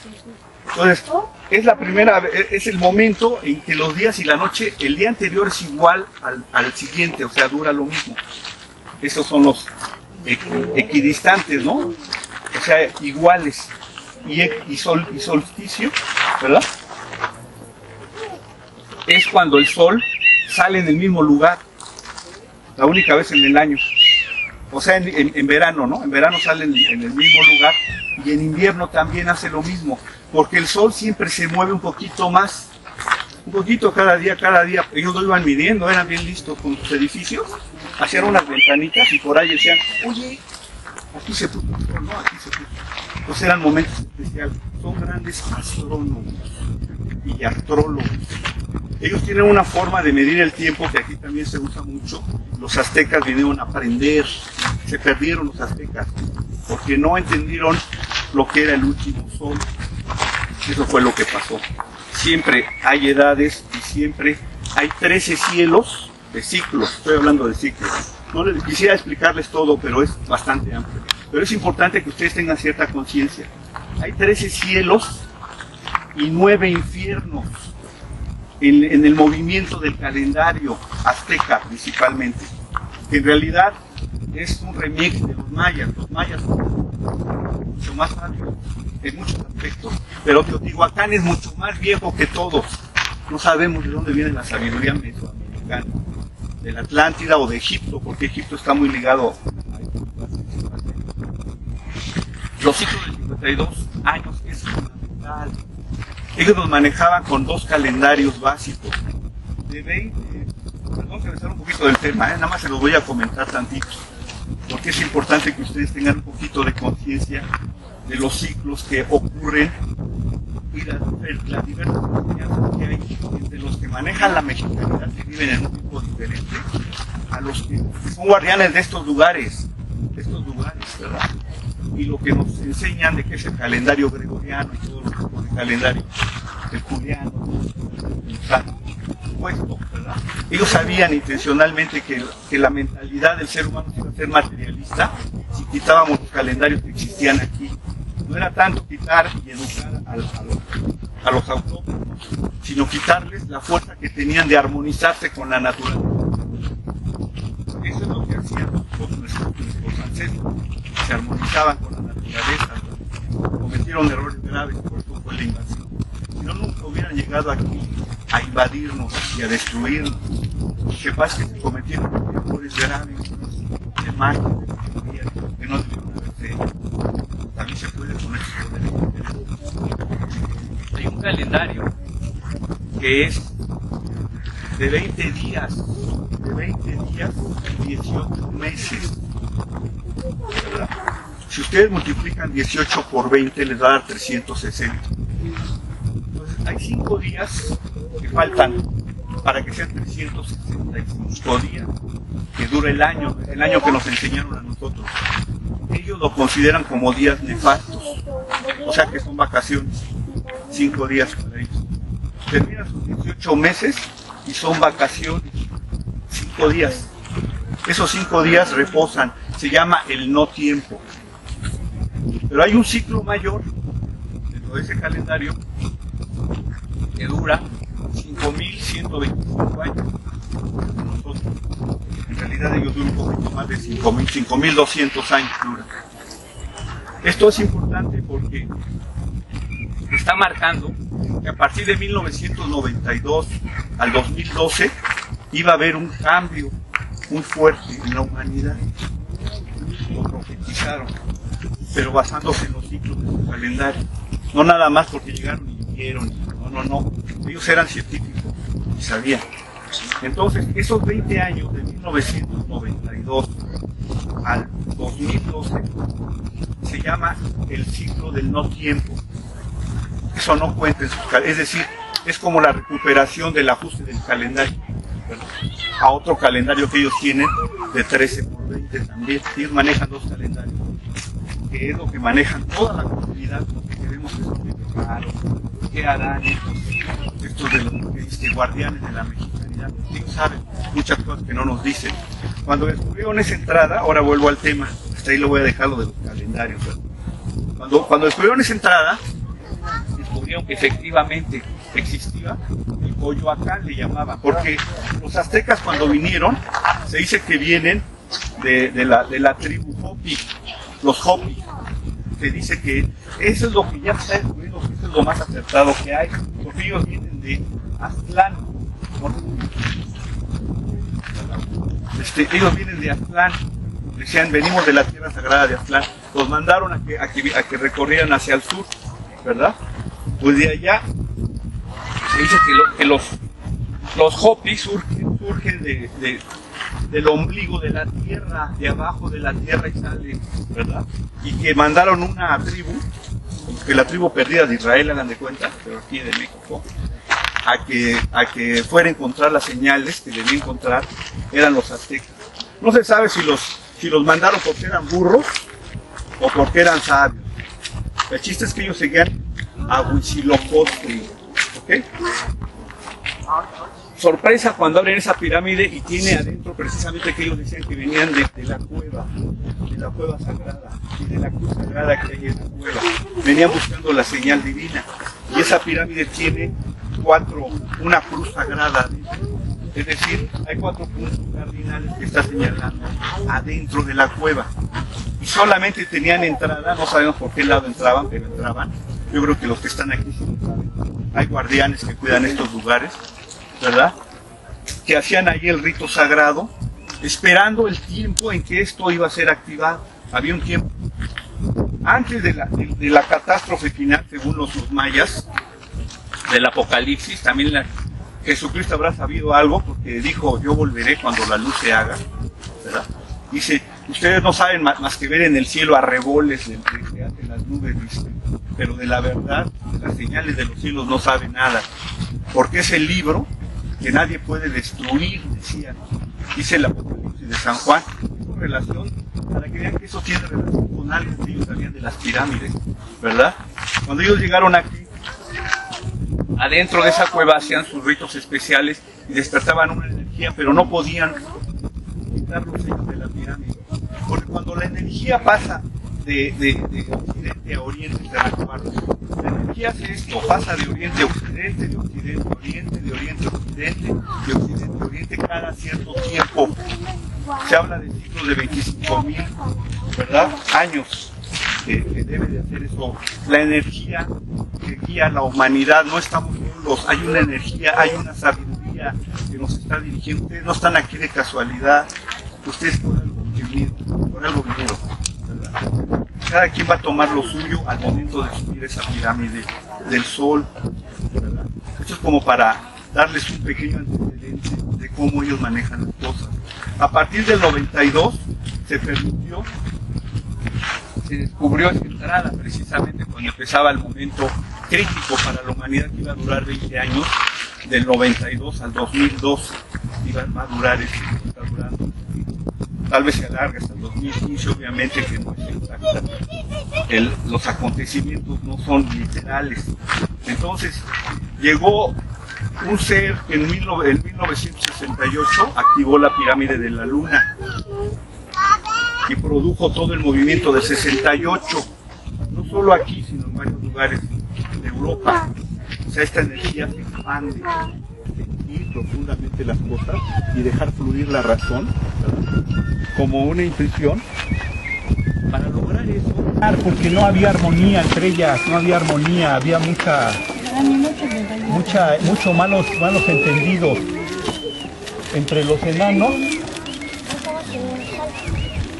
Entonces, es el momento en que los días y la noche, el día anterior es igual al siguiente, o sea, dura lo mismo. Esos son los equidistantes, ¿no? O sea, iguales. Y solsticio, ¿verdad? Es cuando el sol sale en el mismo lugar, la única vez en el año. O sea, en verano, ¿no? En verano sale en el mismo lugar, y en invierno también hace lo mismo, porque el sol siempre se mueve un poquito más, un poquito cada día. Ellos lo iban midiendo, eran bien listos con sus edificios, hacían unas ventanitas y por ahí decían, oye, aquí se puso el sol, ¿no? Aquí se puso. Entonces eran momentos especiales. Son grandes astrónomos y astrólogos. Ellos tienen una forma de medir el tiempo que aquí también se usa mucho. Los aztecas vinieron a aprender, se perdieron los aztecas, porque no entendieron lo que era el último sol. Eso fue lo que pasó. Siempre hay edades y siempre hay 13 cielos de ciclos. Estoy hablando de ciclos. No les quisiera explicarles todo, pero es bastante amplio. Pero es importante que ustedes tengan cierta conciencia. Hay 13 cielos y 9 infiernos en el movimiento del calendario azteca principalmente. Que en realidad es un remix de los mayas. Los mayas son mucho más sabios en muchos aspectos, pero Teotihuacán es mucho más viejo que todos. No sabemos de dónde viene la sabiduría mesoamericana, de la Atlántida o de Egipto, porque Egipto está muy ligado a los ciclos de 52 años es fundamental. Ellos nos manejaban con 2 calendarios básicos de 20. Perdón que me salga un poquito del tema, nada más se los voy a comentar tantito, porque es importante que ustedes tengan un poquito de conciencia de los ciclos que ocurren y las diversas enseñanzas que hay entre los que manejan la mexicanidad, que viven en un tipo diferente, a los que son guardianes de estos lugares, ¿verdad? Y lo que nos enseñan de que es el calendario gregoriano y todo lo que pone el calendario, el juliano, el santo, puesto, ¿verdad? Ellos sabían intencionalmente que la mentalidad del ser humano iba a ser materialista si quitábamos los calendarios que existían aquí. No era tanto quitar y educar a los autóctonos, sino quitarles la fuerza que tenían de armonizarse con la naturaleza. Eso es lo que hacían nuestros ancestros, se armonizaban con la naturaleza, cometieron errores graves, por eso fue la invasión. Si no, nunca hubieran llegado aquí a invadirnos y a destruirnos. Lo que pasa es que se cometieron errores graves de magia, de sabiduría, que no debieron haberse hecho. También se puede poner hay un calendario que es de 20 días, 18 meses, ¿verdad? Si ustedes multiplican 18 por 20 les va a dar 360. Entonces hay 5 días que faltan para que sean 365 días, que dura el año que nos enseñaron a nosotros. Ellos lo consideran como días nefastos, o sea que son vacaciones, 5 días para ellos. Terminan sus 18 meses y son vacaciones, 5 días. Esos 5 días reposan, se llama el no tiempo. Pero hay un ciclo mayor dentro de ese calendario que dura 5.125 años. Nosotros, en realidad ellos duran un poquito más de 5.200 años duran. Esto es importante porque está marcando que a partir de 1992 al 2012 iba a haber un cambio muy fuerte en la humanidad. Lo profetizaron, pero basándose en los ciclos de su calendario. No nada más porque llegaron y vieron, no. Ellos eran científicos y sabían. Entonces, esos 20 años de 1992 al 2012 se llama el ciclo del no tiempo. Eso no cuenta en sus calendarios, es decir, es como la recuperación del ajuste del calendario, ¿verdad? A otro calendario que ellos tienen de 13 por 20 también. Ellos manejan 2 calendarios, que es lo que manejan toda la comunidad, lo que queremos es lo que prepararon, qué harán estos de los guardianes de la mexicanidad. Ellos saben muchas cosas que no nos dicen. Cuando descubrieron esa entrada, ahora vuelvo al tema, hasta ahí lo voy a dejar lo de los calendarios, ¿verdad? Cuando descubrieron esa entrada, descubrieron que efectivamente existía el Coyoacán, le llamaban, porque los aztecas cuando vinieron, se dice que vienen de la tribu Hopi, los Hopi. Se dice que eso es lo que ya se está descubriendo, que eso es lo más acertado que hay, porque ellos vienen de Aztlán. Ellos vienen de Aztlán, decían, venimos de la tierra sagrada de Aztlán, los mandaron a que recorrieran hacia el sur, ¿verdad? Pues de allá se dice que los Hopi surgen del ombligo de la tierra, de abajo de la tierra y salen, ¿verdad? Y que mandaron una tribu, que la tribu perdida de Israel, hagan de cuenta, pero aquí de México, a que fuera a encontrar las señales que debía encontrar eran los aztecas. No se sabe si los mandaron porque eran burros o porque eran sabios. El chiste es que ellos seguían a Huitzilopochtli, ¿ok? Sorpresa cuando abren esa pirámide y tiene adentro precisamente que ellos decían que venían de la cueva sagrada y de la cruz sagrada que hay en la cueva. Venían buscando la señal divina y esa pirámide tiene una cruz sagrada adentro. Es decir, hay 4 puntos cardinales que está señalando adentro de la cueva. Y solamente tenían entrada, no sabemos por qué lado entraban, pero entraban. Yo creo que los que están aquí sí lo saben. Hay guardianes que cuidan estos lugares, ¿verdad? Que hacían ahí el rito sagrado, esperando el tiempo en que esto iba a ser activado. Había un tiempo. Antes de la catástrofe final, según los mayas, del Apocalipsis, también Jesucristo habrá sabido algo, porque dijo, yo volveré cuando la luz se haga, ¿verdad? Dice, ustedes no saben más que ver en el cielo arreboles de que hacen las nubes, dice, pero de la verdad, de las señales de los cielos no saben nada, porque es el libro que nadie puede destruir, decía, dice el Apocalipsis de San Juan, con relación, para que vean que eso tiene relación con algo que ellos sabían de las pirámides, ¿verdad? Cuando ellos llegaron aquí, adentro de esa cueva hacían sus ritos especiales y despertaban una energía, pero no podían quitar los sellos de la pirámide, porque cuando la energía pasa de occidente a oriente, la energía hace esto, pasa de oriente a occidente, de occidente a oriente, de oriente a occidente, de occidente a oriente cada cierto tiempo. Se habla de ciclos de 25.000, ¿verdad?, años que debe de hacer eso. La energía que guía a la humanidad, no estamos solos, hay una energía, hay una sabiduría que nos está dirigiendo. Ustedes no están aquí de casualidad, ustedes por algo vinieron, ¿verdad? Cada quien va a tomar lo suyo al momento de subir esa pirámide del sol, ¿verdad? Esto es como para darles un pequeño antecedente de cómo ellos manejan las cosas. A partir del 92 se descubrió esa entrada precisamente cuando empezaba el momento crítico para la humanidad, que iba a durar 20 años, del 92 al 2002 va a durar está durando. Tal vez se alargue hasta el 2015, obviamente que no es exacto. Los acontecimientos no son literales. Entonces llegó un ser que en 1968 activó la pirámide de la luna y produjo todo el movimiento del 68, no solo aquí, sino en varios lugares de Europa. O sea, esta energía se expande, sentir profundamente las cosas y dejar fluir la razón, ¿verdad?, como una intuición. Para lograr eso, porque no había armonía entre ellas, no había armonía, había muchos malos entendidos entre los enanos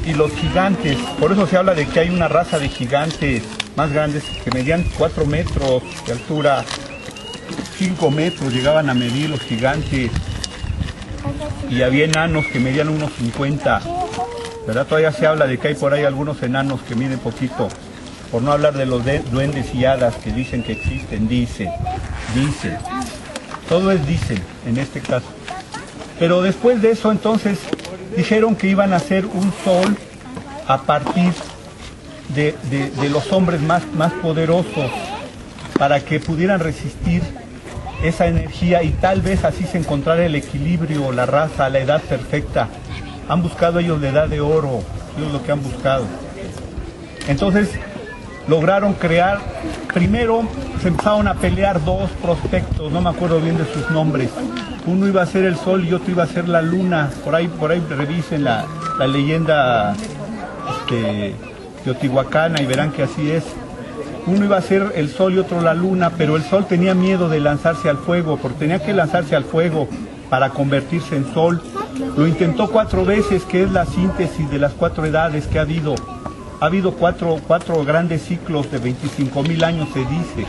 y los gigantes. Por eso se habla de que hay una raza de gigantes más grandes que medían 4 metros de altura, 5 metros llegaban a medir los gigantes, y había enanos que medían unos 50, ¿verdad? Todavía se habla de que hay por ahí algunos enanos que miden poquito, por no hablar de los duendes y hadas que dicen que existen, dicen, todo es dicen en este caso. Pero después de eso entonces dijeron que iban a hacer un sol a partir de los hombres más poderosos, para que pudieran resistir esa energía y tal vez así se encontrara el equilibrio, la raza, la edad perfecta. Han buscado ellos la edad de oro, eso es lo que han buscado. Entonces lograron crear, primero se empezaron a pelear 2 prospectos, no me acuerdo bien de sus nombres. Uno iba a ser el sol y otro iba a ser la luna. Por ahí revisen la leyenda teotihuacana y verán que así es. Uno iba a ser el sol y otro la luna, pero el sol tenía miedo de lanzarse al fuego, porque tenía que lanzarse al fuego para convertirse en sol. Lo intentó 4 veces, que es la síntesis de las 4 edades que ha habido. Ha habido 4 grandes ciclos de 25.000 años, se dice,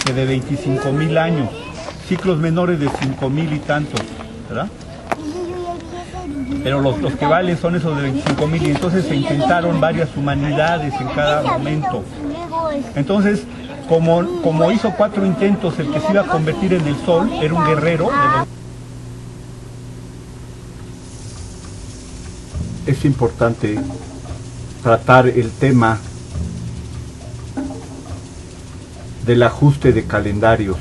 que de 25.000 años, ciclos menores de 5.000 y tantos, ¿verdad? Pero los que valen son esos de 25.000, y entonces se intentaron varias humanidades en cada momento. Entonces, como hizo 4 intentos, el que se iba a convertir en el sol era un guerrero de los... Es importante tratar el tema del ajuste de calendarios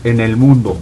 en el mundo.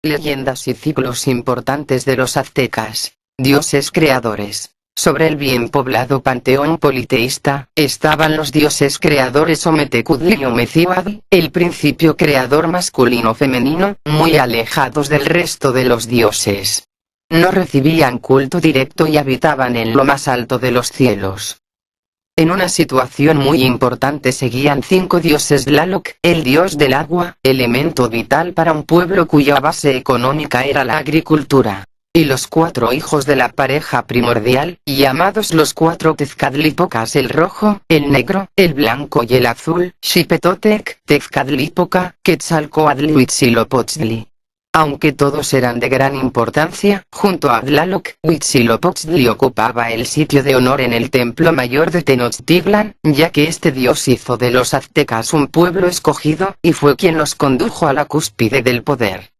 Leyendas y ciclos importantes de los aztecas, dioses creadores. Sobre el bien poblado panteón politeísta, estaban los dioses creadores Ometecutli y Omecíhuatl, el principio creador masculino-femenino, muy alejados del resto de los dioses. No recibían culto directo y habitaban en lo más alto de los cielos. En una situación muy importante seguían 5 dioses: Tlaloc, el dios del agua, elemento vital para un pueblo cuya base económica era la agricultura, y los 4 hijos de la pareja primordial, llamados los 4 Tezcatlipocas: el rojo, el negro, el blanco y el azul, Xipetotec, Tezcatlipoca, Quetzalcóatl y Huitzilopochtli. Aunque todos eran de gran importancia, junto a Tlaloc, Huitzilopochtli ocupaba el sitio de honor en el templo mayor de Tenochtitlan, ya que este dios hizo de los aztecas un pueblo escogido, y fue quien los condujo a la cúspide del poder.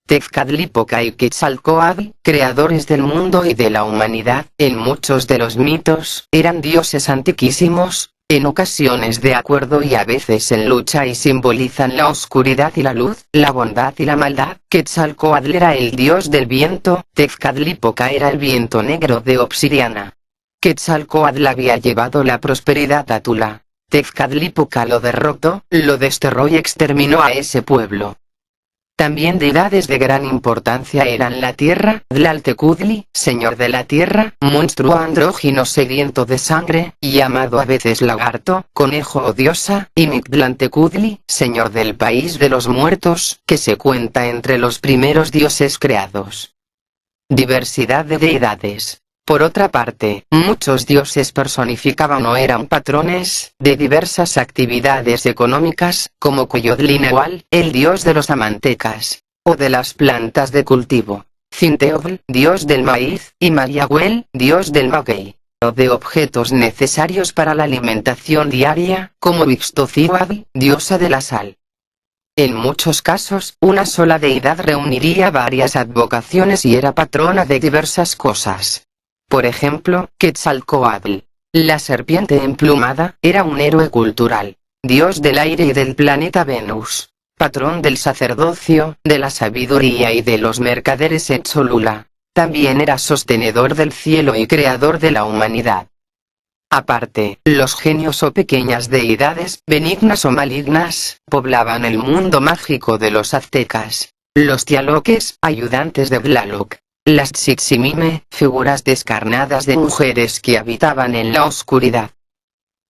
Tezcatlipoca y Quetzalcóatl, creadores del mundo y de la humanidad, en muchos de los mitos, eran dioses antiquísimos, en ocasiones de acuerdo y a veces en lucha, y simbolizan la oscuridad y la luz, la bondad y la maldad. Quetzalcóatl era el dios del viento, Tezcatlipoca era el viento negro de obsidiana. Quetzalcóatl había llevado la prosperidad a Tula. Tezcatlipoca lo derrotó, lo desterró y exterminó a ese pueblo. También deidades de gran importancia eran la tierra, Tlaltecutli, señor de la tierra, monstruo andrógino sediento de sangre, llamado a veces lagarto, conejo o diosa, y Mictlantecutli, señor del país de los muertos, que se cuenta entre los primeros dioses creados. Diversidad de deidades. Por otra parte, muchos dioses personificaban o eran patrones de diversas actividades económicas, como Coyotl-Nahual, el dios de los amantecas, o de las plantas de cultivo, Cinteotl, dios del maíz, y Mayahuel, dios del maguey, o de objetos necesarios para la alimentación diaria, como Ixtocíhuatl, diosa de la sal. En muchos casos, una sola deidad reuniría varias advocaciones y era patrona de diversas cosas. Por ejemplo, Quetzalcóatl, la serpiente emplumada, era un héroe cultural, dios del aire y del planeta Venus, patrón del sacerdocio, de la sabiduría y de los mercaderes en Cholula. También era sostenedor del cielo y creador de la humanidad. Aparte, los genios o pequeñas deidades, benignas o malignas, poblaban el mundo mágico de los aztecas. Los Tlaloques, ayudantes de Tlaloc. Las Tzitsimime, figuras descarnadas de mujeres que habitaban en la oscuridad.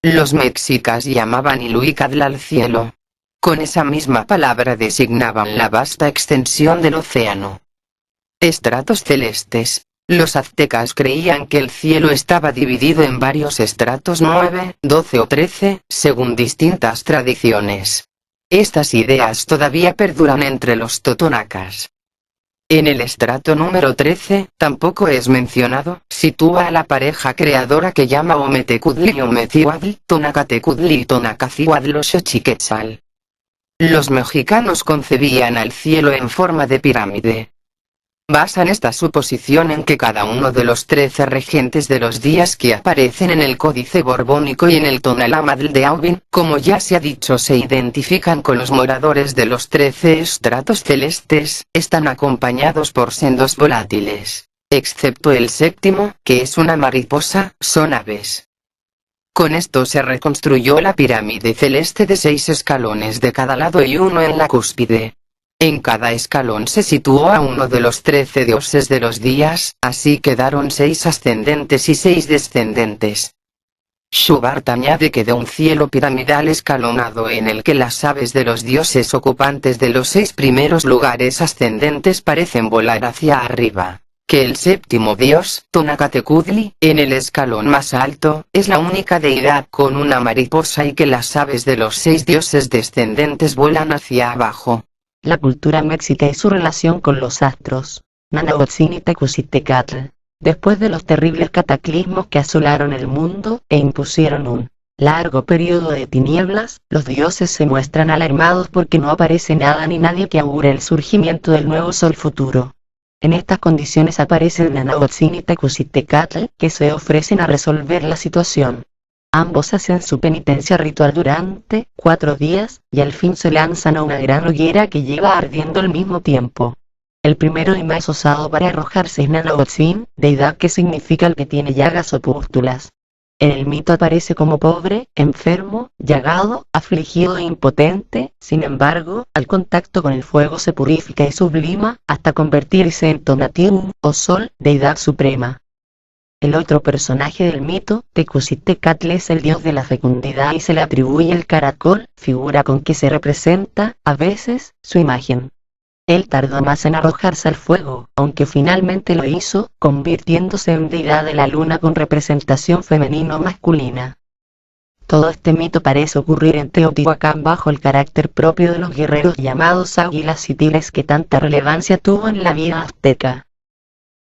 Los mexicas llamaban Iluicatl al cielo. Con esa misma palabra designaban la vasta extensión del océano. Estratos celestes. Los aztecas creían que el cielo estaba dividido en varios estratos: 9, 12 o 13, según distintas tradiciones. Estas ideas todavía perduran entre los totonacas. En el estrato número 13, tampoco es mencionado, sitúa a la pareja creadora que llama Ometecudli Omecihuatl, Tonacatecudli y Tonacacihuatl Xochiquetzal. Los mexicanos concebían al cielo en forma de pirámide. Basan esta suposición en que cada uno de los 13 regentes de los días que aparecen en el Códice Borbónico y en el Tonalamadl de Aubin, como ya se ha dicho, se identifican con los moradores de los 13 estratos celestes, están acompañados por sendos volátiles. Excepto el séptimo, que es una mariposa, son aves. Con esto se reconstruyó la pirámide celeste de 6 escalones de cada lado y uno en la cúspide. En cada escalón se situó a uno de los 13 dioses de los días, así quedaron 6 ascendentes y 6 descendentes. Schubart añade que de un cielo piramidal escalonado en el que las aves de los dioses ocupantes de los 6 primeros lugares ascendentes parecen volar hacia arriba, que el séptimo dios, Tonacatecudli, en el escalón más alto, es la única deidad con una mariposa y que las aves de los 6 dioses descendentes vuelan hacia abajo. La cultura mexica y su relación con los astros. Nanahuatzin y Tecuzitecatl. Después de los terribles cataclismos que asolaron el mundo e impusieron un largo periodo de tinieblas, los dioses se muestran alarmados porque no aparece nada ni nadie que augure el surgimiento del nuevo sol futuro. En estas condiciones aparecen Nanahuatzin y Tecuzitecatl, que se ofrecen a resolver la situación. Ambos hacen su penitencia ritual durante 4 días, y al fin se lanzan a una gran hoguera que lleva ardiendo al mismo tiempo. El primero y más osado para arrojarse es Nanahuatzin, deidad que significa el que tiene llagas o pústulas. En el mito aparece como pobre, enfermo, llagado, afligido e impotente, sin embargo, al contacto con el fuego se purifica y sublima, hasta convertirse en Tonatiuh, o Sol, deidad suprema. El otro personaje del mito, Tecuzitecatl, es el dios de la fecundidad y se le atribuye el caracol, figura con que se representa, a veces, su imagen. Él tardó más en arrojarse al fuego, aunque finalmente lo hizo, convirtiéndose en deidad de la luna con representación femenina o masculina. Todo este mito parece ocurrir en Teotihuacán bajo el carácter propio de los guerreros llamados águilas y tigres que tanta relevancia tuvo en la vida azteca.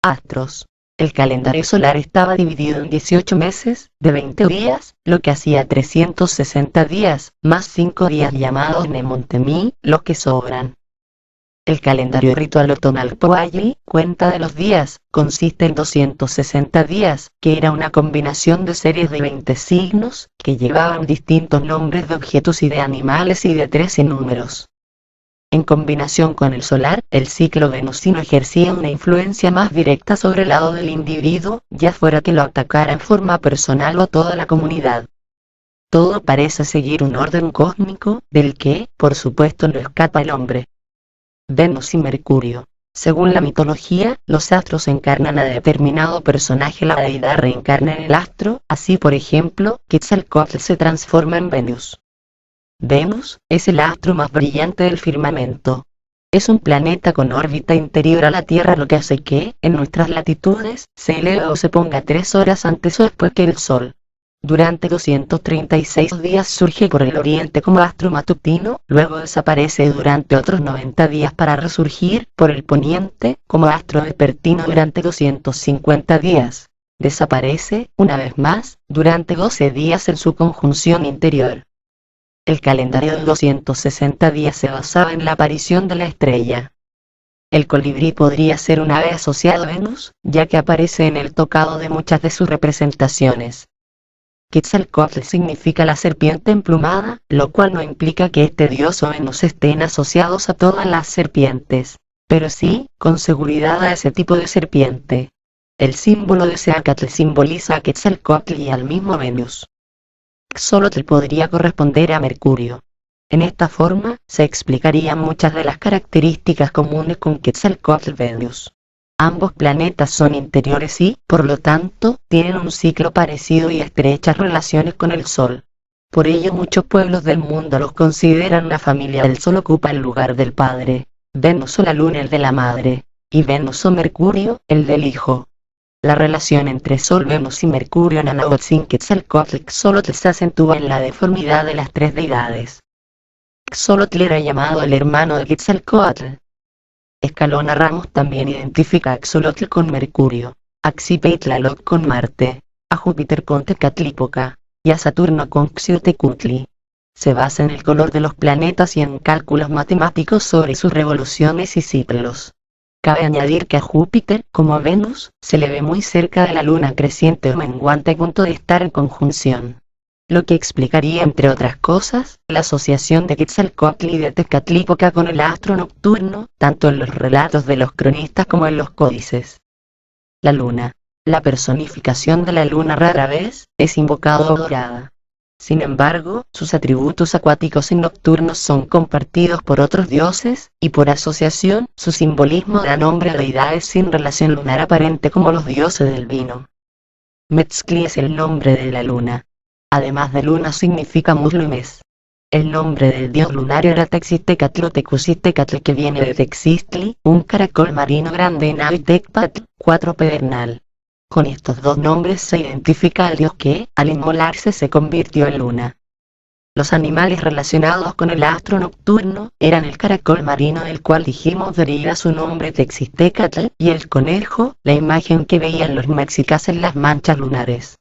Astros. El calendario solar estaba dividido en 18 meses, de 20 días, lo que hacía 360 días, más 5 días llamados Nemontemi, los que sobran. El calendario ritual o Tonalpoalli, cuenta de los días, consiste en 260 días, que era una combinación de series de 20 signos, que llevaban distintos nombres de objetos y de animales y de 13 números. En combinación con el solar, el ciclo venusino ejercía una influencia más directa sobre el lado del individuo, ya fuera que lo atacara en forma personal o a toda la comunidad. Todo parece seguir un orden cósmico, del que, por supuesto, no escapa el hombre. Venus y Mercurio. Según la mitología, los astros encarnan a determinado personaje, la deidad reencarna en el astro, así por ejemplo, Quetzalcóatl se transforma en Venus. Venus es el astro más brillante del firmamento. Es un planeta con órbita interior a la Tierra, lo que hace que, en nuestras latitudes, se eleve o se ponga 3 horas antes o después que el Sol. Durante 236 días surge por el oriente como astro matutino, luego desaparece durante otros 90 días para resurgir por el poniente como astro vespertino durante 250 días. Desaparece, una vez más, durante 12 días en su conjunción interior. El calendario de 260 días se basaba en la aparición de la estrella. El colibrí podría ser un ave asociado a Venus, ya que aparece en el tocado de muchas de sus representaciones. Quetzalcóatl significa la serpiente emplumada, lo cual no implica que este dios o Venus estén asociados a todas las serpientes, pero sí, con seguridad, a ese tipo de serpiente. El símbolo de Seacatl simboliza a Quetzalcóatl y al mismo Venus. Xolotl podría corresponder a Mercurio. En esta forma, se explicarían muchas de las características comunes con Quetzalcóatl y Venus. Ambos planetas son interiores y, por lo tanto, tienen un ciclo parecido y estrechas relaciones con el Sol. Por ello muchos pueblos del mundo los consideran una familia. El Sol ocupa el lugar del padre, Venus o la Luna el de la madre, y Venus o Mercurio el del hijo. La relación entre Sol, Venus y Mercurio en Nanahuatzin, Quetzalcóatl y Xolotl se acentúa en la deformidad de las 3 deidades. Xolotl era llamado el hermano de Quetzalcóatl. Escalona Ramos también identifica a Axolotl con Mercurio, a Xipe-Tlaloc con Marte, a Júpiter con Tecatlipoca, y a Saturno con Xiuhtecuhtli. Se basa en el color de los planetas y en cálculos matemáticos sobre sus revoluciones y ciclos. Cabe añadir que a Júpiter, como a Venus, se le ve muy cerca de la luna creciente o menguante a punto de estar en conjunción. Lo que explicaría, entre otras cosas, la asociación de Quetzalcóatl y de Tecatlipoca con el astro nocturno, tanto en los relatos de los cronistas como en los códices. La luna, la personificación de la luna rara vez, es invocada o adorada. Sin embargo, sus atributos acuáticos y nocturnos son compartidos por otros dioses, y por asociación, su simbolismo da nombre a deidades sin relación lunar aparente como los dioses del vino. Metzcli es el nombre de la luna. Además de luna significa muslo y mes. El nombre del dios lunario era Texitecatl o Tecusitecatl, que viene de Texistli, un caracol marino grande, en Tecpatl, 4 pedernal. Con estos dos nombres se identifica al dios que, al inmolarse, se convirtió en luna. Los animales relacionados con el astro nocturno eran el caracol marino, del cual dijimos deriva su nombre Texitecatl, y el conejo, la imagen que veían los mexicas en las manchas lunares.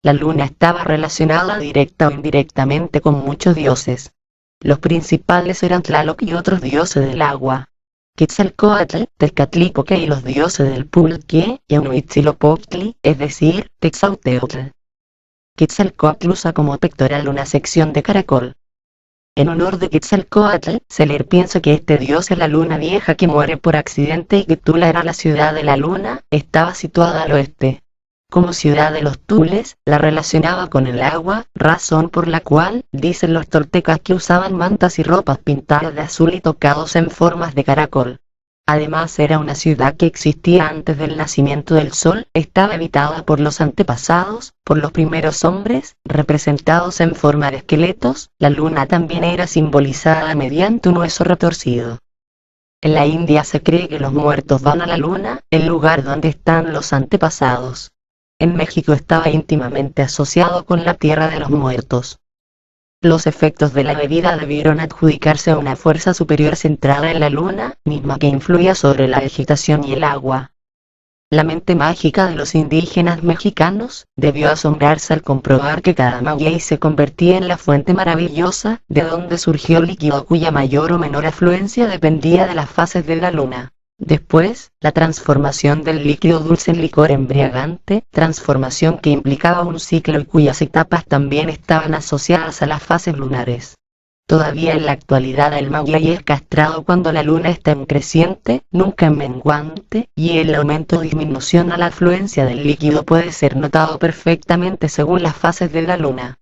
La luna estaba relacionada directa o indirectamente con muchos dioses. Los principales eran Tlaloc y otros dioses del agua, Quetzalcóatl, Tecatlipoca y los dioses del pulque, y Huitzilopochtli, es decir, Texauteotl. Quetzalcóatl usa como pectoral una sección de caracol. En honor de Quetzalcóatl, se le piensa que este dios es la luna vieja que muere por accidente y que Tula era la ciudad de la luna, estaba situada al oeste. Como ciudad de los Tules, la relacionaba con el agua, razón por la cual, dicen los toltecas, que usaban mantas y ropas pintadas de azul y tocados en formas de caracol. Además era una ciudad que existía antes del nacimiento del sol, estaba habitada por los antepasados, por los primeros hombres, representados en forma de esqueletos. La luna también era simbolizada mediante un hueso retorcido. En la India se cree que los muertos van a la luna, el lugar donde están los antepasados. En México estaba íntimamente asociado con la tierra de los muertos. Los efectos de la bebida debieron adjudicarse a una fuerza superior centrada en la luna, misma que influía sobre la vegetación y el agua. La mente mágica de los indígenas mexicanos debió asombrarse al comprobar que cada maguey se convertía en la fuente maravillosa, de donde surgió líquido cuya mayor o menor afluencia dependía de las fases de la luna. Después, la transformación del líquido dulce en licor embriagante, transformación que implicaba un ciclo y cuyas etapas también estaban asociadas a las fases lunares. Todavía en la actualidad el maguey es castrado cuando la luna está en creciente, nunca en menguante, y el aumento o disminución a la afluencia del líquido puede ser notado perfectamente según las fases de la luna.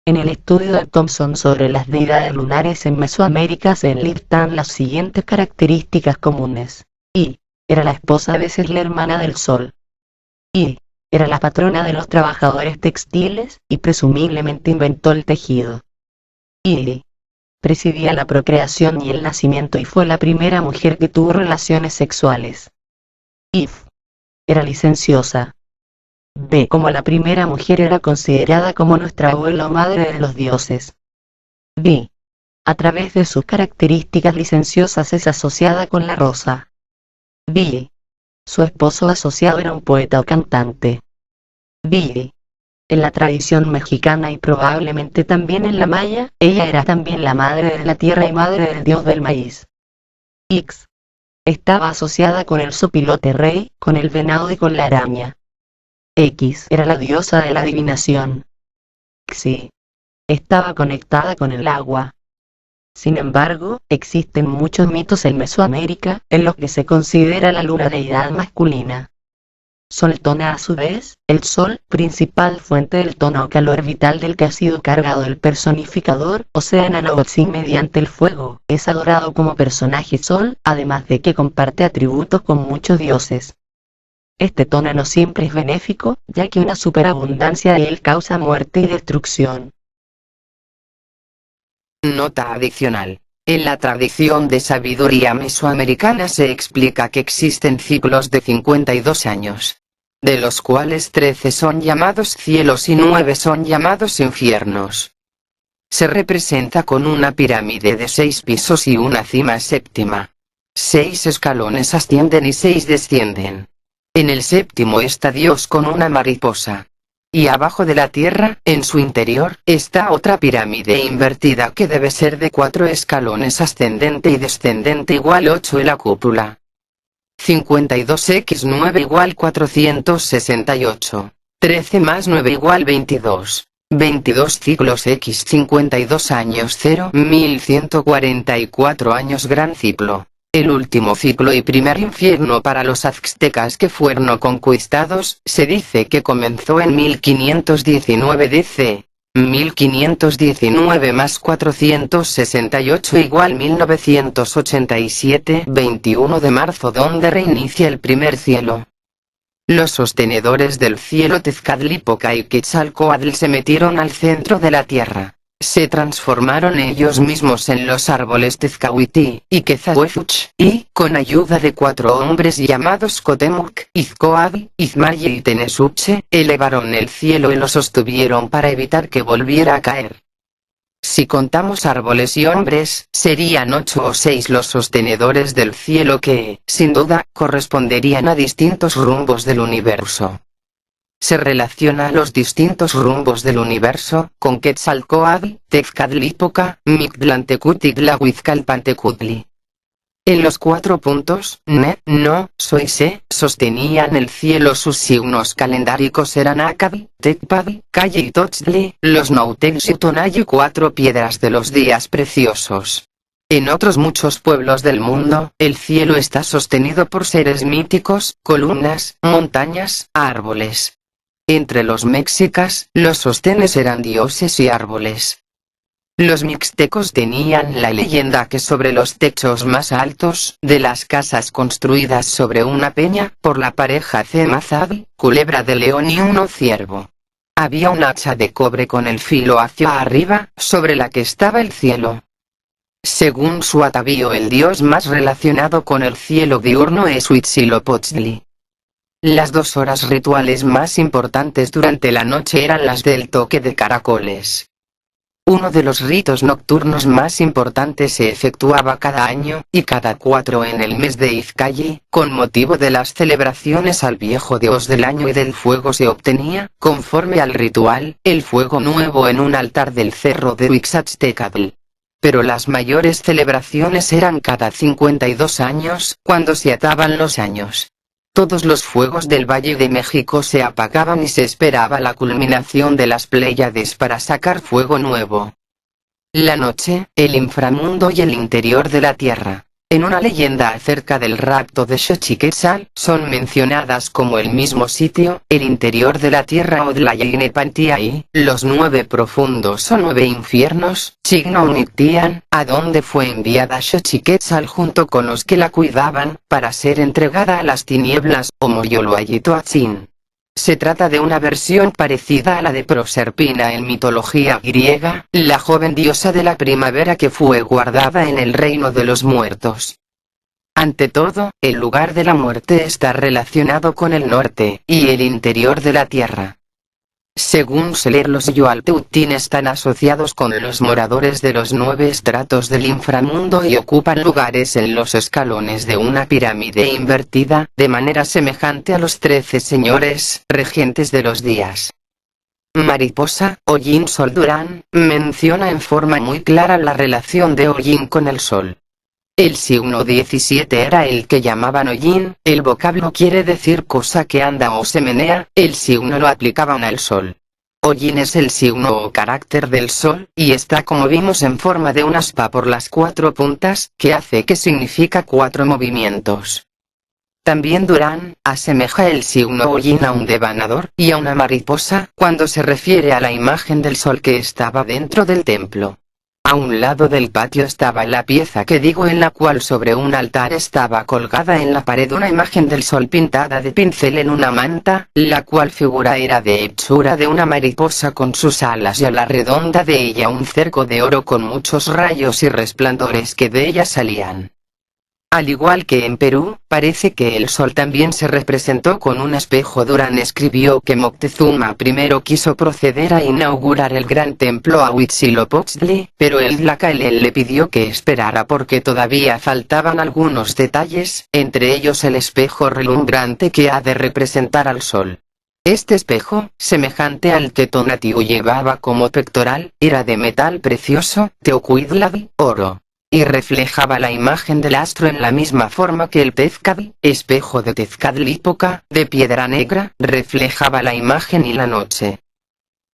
En el estudio de Thompson sobre las deidades lunares en Mesoamérica se enlistan las siguientes características comunes. I. Era la esposa, a veces la hermana del sol. I. Era la patrona de los trabajadores textiles, y presumiblemente inventó el tejido. I. Presidía la procreación y el nacimiento y fue la primera mujer que tuvo relaciones sexuales. If. Era licenciosa. B. Como la primera mujer era considerada como nuestra abuela o madre de los dioses. B. A través de sus características licenciosas es asociada con la rosa. B. Su esposo asociado era un poeta o cantante. B. En la tradición mexicana y probablemente también en la maya, ella era también la madre de la tierra y madre del dios del maíz. X. Estaba asociada con el sopilote rey, con el venado y con la araña. X era la diosa de la adivinación. Xi estaba conectada con el agua. Sin embargo, existen muchos mitos en Mesoamérica, en los que se considera la luna deidad masculina. Soltona, a su vez, el sol, principal fuente del tono o calor vital del que ha sido cargado el personificador, o sea Nanahuatzin mediante el fuego, es adorado como personaje sol, además de que comparte atributos con muchos dioses. Este tono no siempre es benéfico, ya que una superabundancia de él causa muerte y destrucción. Nota adicional. En la tradición de sabiduría mesoamericana se explica que existen ciclos de 52 años, de los cuales 13 son llamados cielos y 9 son llamados infiernos. Se representa con una pirámide de 6 pisos y una cima séptima. 6 escalones ascienden y 6 descienden. En el séptimo está Dios con una mariposa. Y abajo de la tierra, en su interior, está otra pirámide invertida que debe ser de 4 escalones ascendente y descendente igual 8 en la cúpula. 52x9 igual 468. 13 más 9 igual 22. 22 ciclos x 52 años 0 1144 años gran ciclo. El último ciclo y primer infierno para los aztecas que fueron conquistados, se dice que comenzó en 1519 DC. 1519 más 468 igual 1987, 21 de marzo donde reinicia el primer cielo. Los sostenedores del cielo Tezcatlipoca y Quetzalcóatl se metieron al centro de la tierra. Se transformaron ellos mismos en los árboles Tezcahuitl y Quetzalcoatl, y, con ayuda de 4 hombres llamados Cotemoc, Izcoatl, Izmaye y Tenesuche, elevaron el cielo y lo sostuvieron para evitar que volviera a caer. Si contamos árboles y hombres, serían 8 o 6 los sostenedores del cielo que, sin duda, corresponderían a distintos rumbos del universo. Se relaciona a los distintos rumbos del universo, con Quetzalcóatl, Tezcatlipoca, Mictlantecutli y Tlahuizcalpantecutli. En los 4 puntos, Ne, No, So y Se, sostenían el cielo sus signos calendáricos eran Acatl, Tecpatl, Calle y Tochtli, los Nautex y Tonayi 4 piedras de los días preciosos. En otros muchos pueblos del mundo, el cielo está sostenido por seres míticos, columnas, montañas, árboles. Entre los mexicas, los sostenes eran dioses y árboles. Los mixtecos tenían la leyenda que sobre los techos más altos, de las casas construidas sobre una peña, por la pareja Cemazatl, culebra de león y uno ciervo, había un hacha de cobre con el filo hacia arriba, sobre la que estaba el cielo. Según su atavío el dios más relacionado con el cielo diurno es Huitzilopochtli. Las 2 horas rituales más importantes durante la noche eran las del toque de caracoles. Uno de los ritos nocturnos más importantes se efectuaba cada año, y cada 4 en el mes de Izcalli, con motivo de las celebraciones al viejo dios del año y del fuego se obtenía, conforme al ritual, el fuego nuevo en un altar del cerro de Huixachtecatl. Pero las mayores celebraciones eran cada 52 años, cuando se ataban los años. Todos los fuegos del Valle de México se apagaban y se esperaba la culminación de las Pléyades para sacar fuego nuevo. La noche, el inframundo y el interior de la tierra. En una leyenda acerca del rapto de Xochiquetzal, son mencionadas como el mismo sitio, el interior de la tierra o de la Yainepantiai, los 9 profundos o 9 infiernos, Chignahunictian, a donde fue enviada Xochiquetzal junto con los que la cuidaban, para ser entregada a las tinieblas, o Moyoloayitoatzin. Se trata de una versión parecida a la de Proserpina en mitología griega, la joven diosa de la primavera que fue guardada en el reino de los muertos. Ante todo, el lugar de la muerte está relacionado con el norte, y el interior de la tierra. Según Seler, los Yoalteutin están asociados con los moradores de los 9 estratos del inframundo y ocupan lugares en los escalones de una pirámide invertida, de manera semejante a los 13 señores, regentes de los días. Mariposa, Ollin Sol Durán, menciona en forma muy clara la relación de Ollin con el sol. El signo 17 era el que llamaban Ollin, el vocablo quiere decir cosa que anda o se menea, el signo lo aplicaban al sol. Ollin es el signo o carácter del sol, y está como vimos en forma de una aspa por las 4 puntas, que hace que significa 4 movimientos. También Durán, asemeja el signo Ollin a un devanador, y a una mariposa, cuando se refiere a la imagen del sol que estaba dentro del templo. A un lado del patio estaba la pieza que digo en la cual sobre un altar estaba colgada en la pared una imagen del sol pintada de pincel en una manta, la cual figura era de hechura de una mariposa con sus alas y a la redonda de ella un cerco de oro con muchos rayos y resplandores que de ella salían. Al igual que en Perú, parece que el sol también se representó con un espejo. Durán escribió que Moctezuma primero quiso proceder a inaugurar el gran templo a Huitzilopochtli, pero el Tlacaelel le pidió que esperara porque todavía faltaban algunos detalles, entre ellos el espejo relumbrante que ha de representar al sol. Este espejo, semejante al que Tonatiuh llevaba como pectoral, era de metal precioso, Teocuidlatl, oro, y reflejaba la imagen del astro en la misma forma que el Tezcatl, espejo de Tezcatlipoca, de piedra negra, reflejaba la imagen y la noche.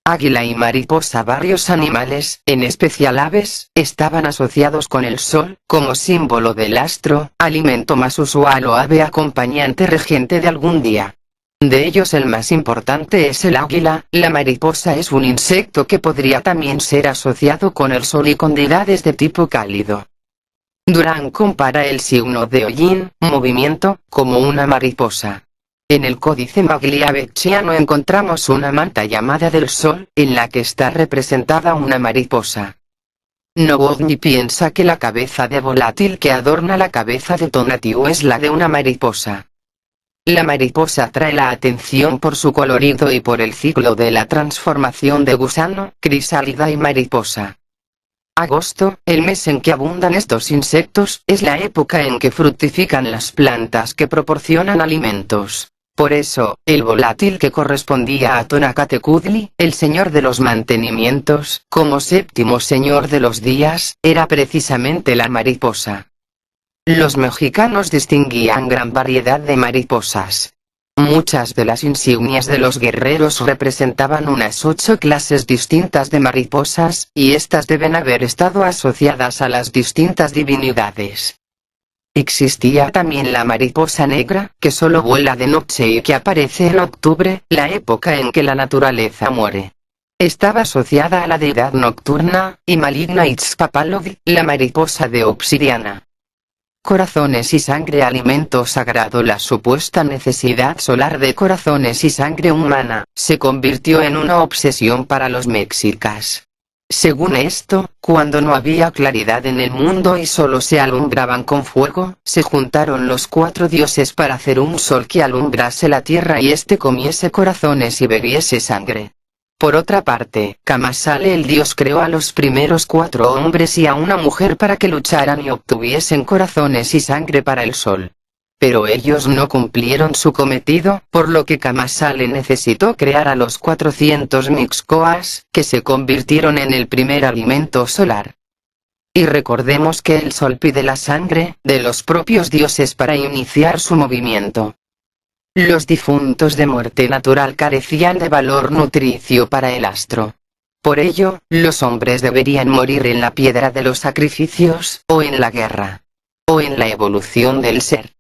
Águila y mariposa, varios animales, en especial aves, estaban asociados con el sol, como símbolo del astro, alimento más usual o ave acompañante regente de algún día. De ellos el más importante es el águila. La mariposa es un insecto que podría también ser asociado con el sol y con deidades de tipo cálido. Durán compara el signo de hollín, movimiento, como una mariposa. En el Códice Magliabechiano encontramos una manta llamada del sol, en la que está representada una mariposa. Novotny piensa que la cabeza de volátil que adorna la cabeza de Tonatiuh es la de una mariposa. La mariposa atrae la atención por su colorido y por el ciclo de la transformación de gusano, crisálida y mariposa. Agosto, el mes en que abundan estos insectos, es la época en que fructifican las plantas que proporcionan alimentos. Por eso, el volátil que correspondía a Tonacatecudli, el señor de los mantenimientos, como séptimo señor de los días, era precisamente la mariposa. Los mexicanos distinguían gran variedad de mariposas. Muchas de las insignias de los guerreros representaban unas 8 clases distintas de mariposas, y estas deben haber estado asociadas a las distintas divinidades. Existía también la mariposa negra, que solo vuela de noche y que aparece en octubre, la época en que la naturaleza muere. Estaba asociada a la deidad nocturna y maligna Itzpapalotl, la mariposa de obsidiana. Corazones y sangre, alimento sagrado. La supuesta necesidad solar de corazones y sangre humana se convirtió en una obsesión para los mexicas. Según esto, cuando no había claridad en el mundo y solo se alumbraban con fuego, se juntaron los 4 dioses para hacer un sol que alumbrase la tierra y éste comiese corazones y bebiese sangre. Por otra parte, Kamasale, el dios, creó a los primeros 4 hombres y a una mujer para que lucharan y obtuviesen corazones y sangre para el sol. Pero ellos no cumplieron su cometido, por lo que Kamasale necesitó crear a los 400 Mixcoas, que se convirtieron en el primer alimento solar. Y recordemos que el sol pide la sangre de los propios dioses para iniciar su movimiento. Los difuntos de muerte natural carecían de valor nutricio para el astro. Por ello, los hombres deberían morir en la piedra de los sacrificios, o en la guerra, o en la evolución del ser.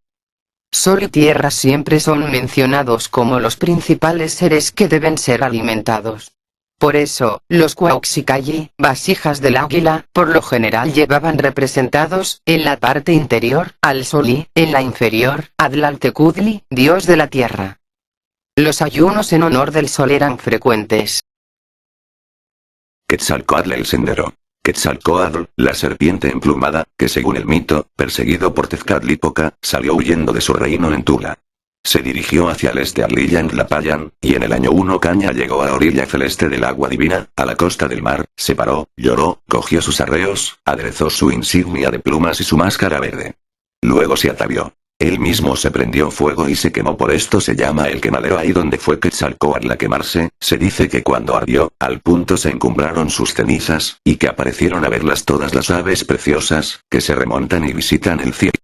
Sol y tierra siempre son mencionados como los principales seres que deben ser alimentados. Por eso, los Cuauhxicalli, vasijas del águila, por lo general llevaban representados, en la parte interior, al sol y, en la inferior, a Tlaltecudli, dios de la tierra. Los ayunos en honor del sol eran frecuentes. Quetzalcóatl, el sendero. Quetzalcóatl, la serpiente emplumada, que según el mito, perseguido por Tezcatlipoca, salió huyendo de su reino en Tula. Se dirigió hacia el este a Tlilla en Tlapayan, y en el año 1 Caña llegó a la orilla celeste del agua divina, a la costa del mar, se paró, lloró, cogió sus arreos, aderezó su insignia de plumas y su máscara verde. Luego se atavió. Él mismo se prendió fuego y se quemó, por esto se llama el quemadero. Ahí donde fue Quetzalcóatl a quemarse, se dice que cuando ardió, al punto se encumbraron sus cenizas, y que aparecieron a verlas todas las aves preciosas, que se remontan y visitan el cielo.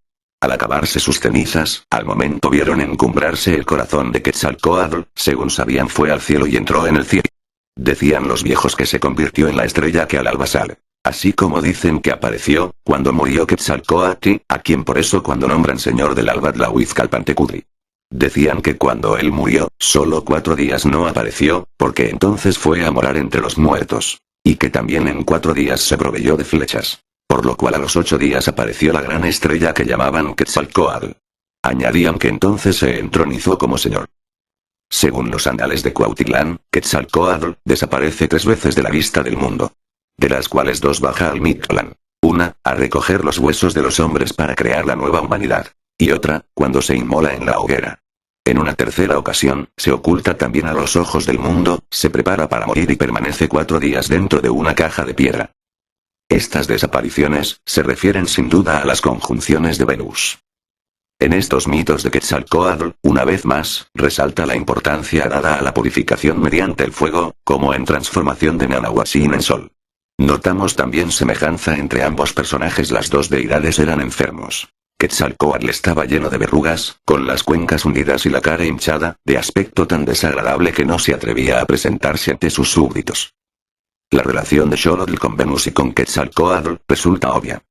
Al acabarse sus cenizas, al momento vieron encumbrarse el corazón de Quetzalcóatl, según sabían fue al cielo y entró en el cielo. Decían los viejos que se convirtió en la estrella que al alba sale. Así como dicen que apareció, cuando murió Quetzalcóatl, a quien por eso cuando nombran señor del alba Tlahuizcalpantecutli. Decían que cuando él murió, solo 4 días no apareció, porque entonces fue a morar entre los muertos. Y que también en 4 días se proveyó de flechas. Por lo cual a los 8 días apareció la gran estrella que llamaban Quetzalcóatl. Añadían que entonces se entronizó como señor. Según los anales de Cuautitlán, Quetzalcóatl desaparece 3 veces de la vista del mundo. De las cuales 2 baja al Mictlán. Una, a recoger los huesos de los hombres para crear la nueva humanidad. Y otra, cuando se inmola en la hoguera. En una tercera ocasión, se oculta también a los ojos del mundo, se prepara para morir y permanece 4 días dentro de una caja de piedra. Estas desapariciones, se refieren sin duda a las conjunciones de Venus. En estos mitos de Quetzalcóatl, una vez más, resalta la importancia dada a la purificación mediante el fuego, como en transformación de Nanahuatzin en sol. Notamos también semejanza entre ambos personajes. Las dos deidades eran enfermos. Quetzalcóatl estaba lleno de verrugas, con las cuencas hundidas y la cara hinchada, de aspecto tan desagradable que no se atrevía a presentarse ante sus súbditos. La relación de Xolotl con Venus y con Quetzalcóatl resulta obvia.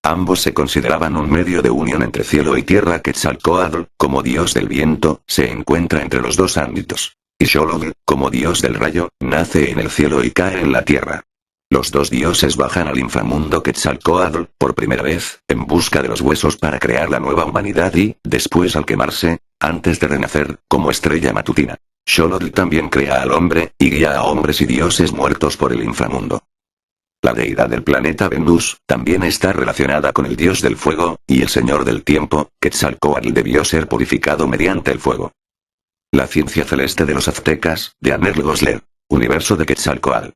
Ambos se consideraban un medio de unión entre cielo y tierra. Quetzalcóatl, como dios del viento, se encuentra entre los dos ámbitos. Y Xolotl, como dios del rayo, nace en el cielo y cae en la tierra. Los dos dioses bajan al inframundo Quetzalcóatl, por primera vez, en busca de los huesos para crear la nueva humanidad y, después al quemarse, antes de renacer, como estrella matutina, Xolotl también crea al hombre, y guía a hombres y dioses muertos por el inframundo. La deidad del planeta Venus, también está relacionada con el dios del fuego, y el señor del tiempo. Quetzalcóatl debió ser purificado mediante el fuego. La ciencia celeste de los aztecas, de Aner Gosler. Universo de Quetzalcóatl.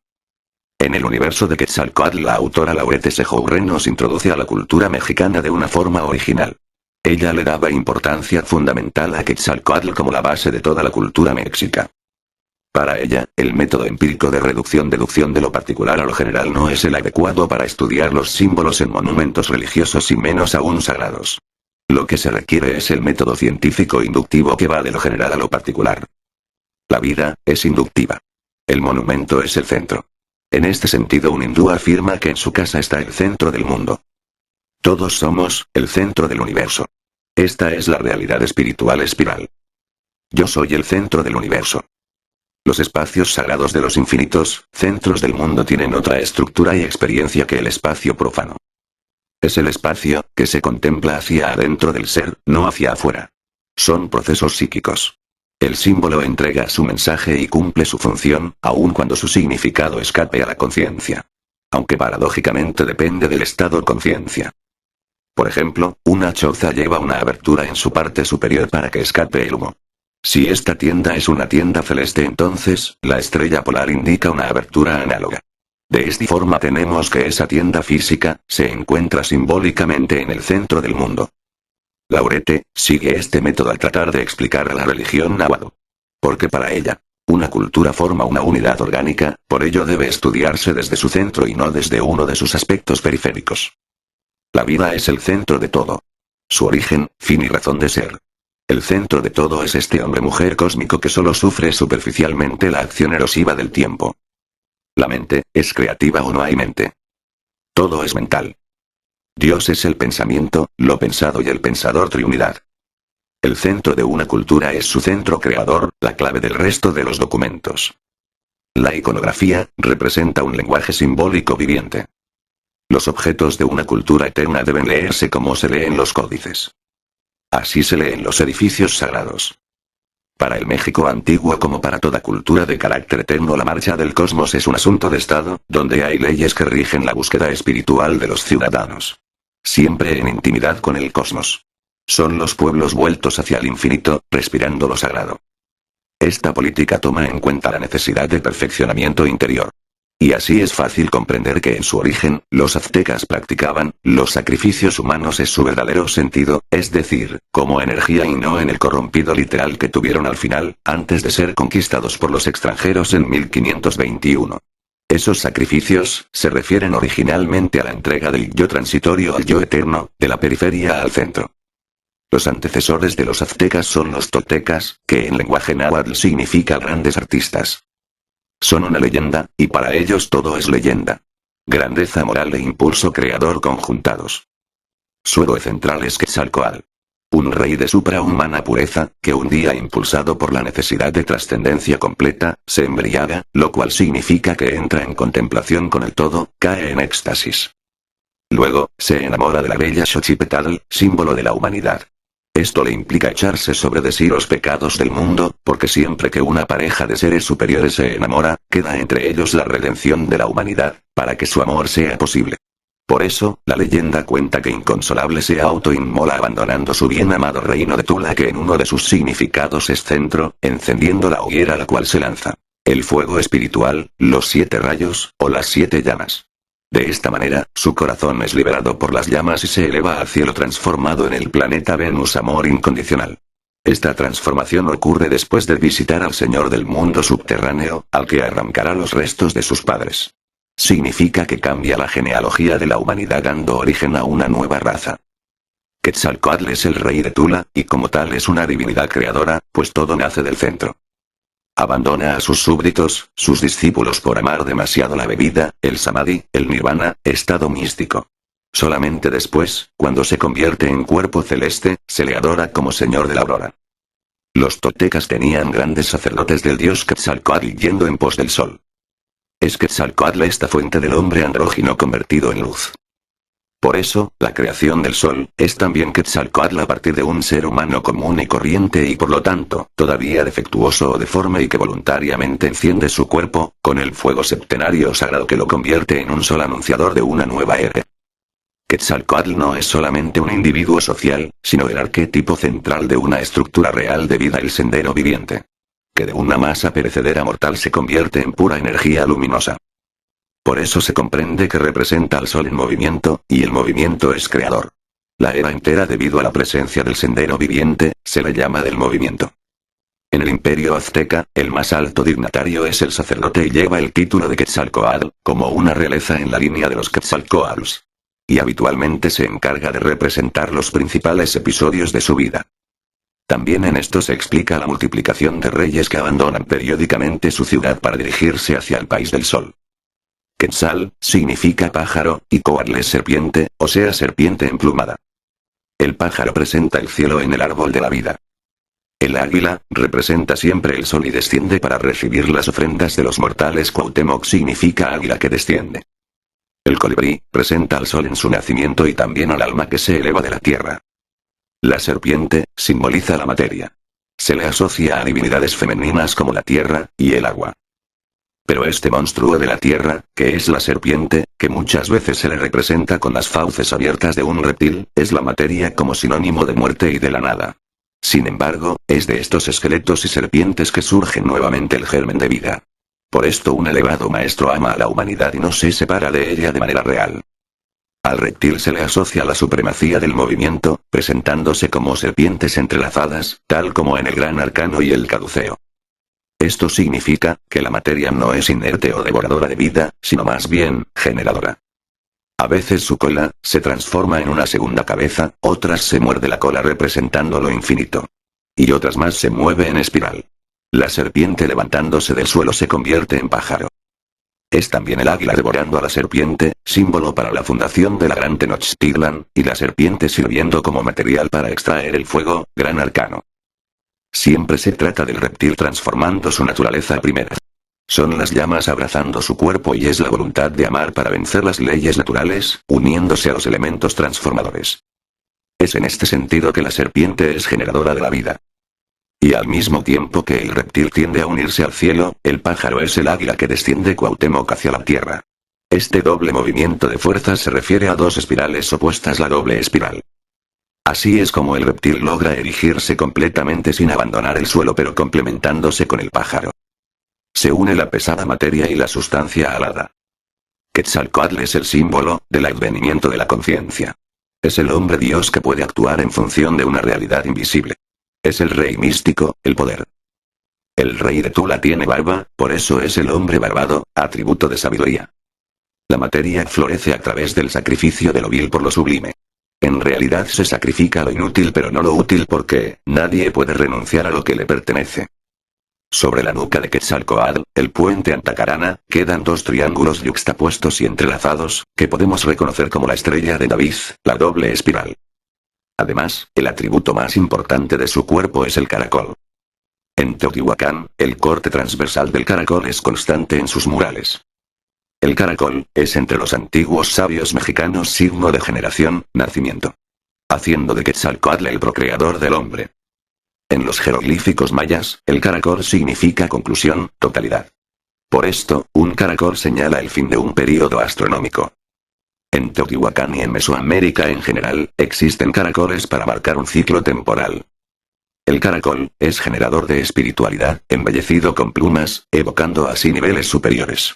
En el universo de Quetzalcóatl, la autora Laurette Sejourné nos introduce a la cultura mexicana de una forma original. Ella le daba importancia fundamental a Quetzalcóatl como la base de toda la cultura mexica. Para ella, el método empírico de reducción-deducción de lo particular a lo general no es el adecuado para estudiar los símbolos en monumentos religiosos y menos aún sagrados. Lo que se requiere es el método científico inductivo que va de lo general a lo particular. La vida es inductiva. El monumento es el centro. En este sentido, un hindú afirma que en su casa está el centro del mundo. Todos somos el centro del universo. Esta es la realidad espiritual espiral. Yo soy el centro del universo. Los espacios sagrados de los infinitos centros del mundo tienen otra estructura y experiencia que el espacio profano. Es el espacio que se contempla hacia adentro del ser, no hacia afuera. Son procesos psíquicos. El símbolo entrega su mensaje y cumple su función, aun cuando su significado escape a la conciencia. Aunque paradójicamente depende del estado de conciencia. Por ejemplo, una choza lleva una abertura en su parte superior para que escape el humo. Si esta tienda es una tienda celeste, entonces, la estrella polar indica una abertura análoga. De esta forma tenemos que esa tienda física, se encuentra simbólicamente en el centro del mundo. Laurette sigue este método al tratar de explicar a la religión náhuatl. Porque para ella, una cultura forma una unidad orgánica, por ello debe estudiarse desde su centro y no desde uno de sus aspectos periféricos. La vida es el centro de todo. Su origen, fin y razón de ser. El centro de todo es este hombre-mujer cósmico que solo sufre superficialmente la acción erosiva del tiempo. La mente, ¿es creativa o no hay mente? Todo es mental. Dios es el pensamiento, lo pensado y el pensador triunidad. El centro de una cultura es su centro creador, la clave del resto de los documentos. La iconografía representa un lenguaje simbólico viviente. Los objetos de una cultura eterna deben leerse como se leen los códices. Así se leen los edificios sagrados. Para el México antiguo como para toda cultura de carácter eterno, la marcha del cosmos es un asunto de Estado, donde hay leyes que rigen la búsqueda espiritual de los ciudadanos. Siempre en intimidad con el cosmos. Son los pueblos vueltos hacia el infinito, respirando lo sagrado. Esta política toma en cuenta la necesidad de perfeccionamiento interior. Y así es fácil comprender que en su origen, los aztecas practicaban, los sacrificios humanos es su verdadero sentido, es decir, como energía y no en el corrompido literal que tuvieron al final, antes de ser conquistados por los extranjeros en 1521. Esos sacrificios, se refieren originalmente a la entrega del yo transitorio al yo eterno, de la periferia al centro. Los antecesores de los aztecas son los toltecas, que en lenguaje náhuatl significa grandes artistas. Son una leyenda, y para ellos todo es leyenda. Grandeza moral e impulso creador conjuntados. Su héroe central es Quetzalcóatl. Un rey de suprahumana pureza, que un día impulsado por la necesidad de trascendencia completa, se embriaga, lo cual significa que entra en contemplación con el todo, cae en éxtasis. Luego, se enamora de la bella Xochipetl, símbolo de la humanidad. Esto le implica echarse sobre de sí los pecados del mundo, porque siempre que una pareja de seres superiores se enamora, queda entre ellos la redención de la humanidad, para que su amor sea posible. Por eso, la leyenda cuenta que Inconsolable se autoinmola abandonando su bien amado reino de Tula, que en uno de sus significados es centro, encendiendo la hoguera a la cual se lanza el fuego espiritual, los 7 rayos, o las 7 llamas. De esta manera, su corazón es liberado por las llamas y se eleva al cielo transformado en el planeta Venus Amor Incondicional. Esta transformación ocurre después de visitar al Señor del mundo subterráneo, al que arrancará los restos de sus padres. Significa que cambia la genealogía de la humanidad dando origen a una nueva raza. Quetzalcóatl es el rey de Tula, y como tal es una divinidad creadora, pues todo nace del centro. Abandona a sus súbditos, sus discípulos por amar demasiado la bebida, el samadhi, el nirvana, estado místico. Solamente después, cuando se convierte en cuerpo celeste, se le adora como señor de la aurora. Los toltecas tenían grandes sacerdotes del dios Quetzalcóatl yendo en pos del sol. Es Quetzalcóatl esta fuente del hombre andrógino convertido en luz. Por eso, la creación del sol, es también Quetzalcóatl a partir de un ser humano común y corriente y por lo tanto, todavía defectuoso o deforme y que voluntariamente enciende su cuerpo, con el fuego septenario sagrado que lo convierte en un sol anunciador de una nueva era. Quetzalcóatl no es solamente un individuo social, sino el arquetipo central de una estructura real de vida, el sendero viviente. Que de una masa perecedera mortal se convierte en pura energía luminosa. Por eso se comprende que representa al sol en movimiento, y el movimiento es creador. La era entera, debido a la presencia del sendero viviente, se le llama del movimiento. En el imperio azteca, el más alto dignatario es el sacerdote y lleva el título de Quetzalcóatl, como una realeza en la línea de los Quetzalcóatls. Y habitualmente se encarga de representar los principales episodios de su vida. También en esto se explica la multiplicación de reyes que abandonan periódicamente su ciudad para dirigirse hacia el país del sol. Quetzal, significa pájaro, y Coatl es serpiente, o sea serpiente emplumada. El pájaro presenta el cielo en el árbol de la vida. El águila, representa siempre el sol y desciende para recibir las ofrendas de los mortales. Cuauhtémoc significa águila que desciende. El colibrí, presenta al sol en su nacimiento y también al alma que se eleva de la tierra. La serpiente, simboliza la materia. Se le asocia a divinidades femeninas como la tierra, y el agua. Pero este monstruo de la tierra, que es la serpiente, que muchas veces se le representa con las fauces abiertas de un reptil, es la materia como sinónimo de muerte y de la nada. Sin embargo, es de estos esqueletos y serpientes que surge nuevamente el germen de vida. Por esto un elevado maestro ama a la humanidad y no se separa de ella de manera real. Al reptil se le asocia la supremacía del movimiento, presentándose como serpientes entrelazadas, tal como en el Gran Arcano y el Caduceo. Esto significa, que la materia no es inerte o devoradora de vida, sino más bien, generadora. A veces su cola, se transforma en una segunda cabeza, otras se muerde la cola representando lo infinito. Y otras más se mueve en espiral. La serpiente levantándose del suelo se convierte en pájaro. Es también el águila devorando a la serpiente, símbolo para la fundación de la Gran Tenochtitlan, y la serpiente sirviendo como material para extraer el fuego, Gran Arcano. Siempre se trata del reptil transformando su naturaleza primera. Son las llamas abrazando su cuerpo y es la voluntad de amar para vencer las leyes naturales, uniéndose a los elementos transformadores. Es en este sentido que la serpiente es generadora de la vida. Y al mismo tiempo que el reptil tiende a unirse al cielo, el pájaro es el águila que desciende Cuauhtémoc hacia la tierra. Este doble movimiento de fuerzas se refiere a dos espirales opuestas, la doble espiral. Así es como el reptil logra erigirse completamente sin abandonar el suelo pero complementándose con el pájaro. Se une la pesada materia y la sustancia alada. Quetzalcóatl es el símbolo del advenimiento de la conciencia. Es el hombre Dios que puede actuar en función de una realidad invisible. Es el rey místico, el poder. El rey de Tula tiene barba, por eso es el hombre barbado, atributo de sabiduría. La materia florece a través del sacrificio de lo vil por lo sublime. En realidad se sacrifica lo inútil pero no lo útil porque nadie puede renunciar a lo que le pertenece. Sobre la nuca de Quetzalcóatl, el puente Antacarana, quedan dos triángulos yuxtapuestos y entrelazados, que podemos reconocer como la estrella de David, la doble espiral. Además, el atributo más importante de su cuerpo es el caracol. En Teotihuacán, el corte transversal del caracol es constante en sus murales. El caracol, es entre los antiguos sabios mexicanos signo de generación, nacimiento. Haciendo de Quetzalcóatl el procreador del hombre. En los jeroglíficos mayas, el caracol significa conclusión, totalidad. Por esto, un caracol señala el fin de un período astronómico. En Teotihuacán y en Mesoamérica en general, existen caracoles para marcar un ciclo temporal. El caracol es generador de espiritualidad, embellecido con plumas, evocando así niveles superiores.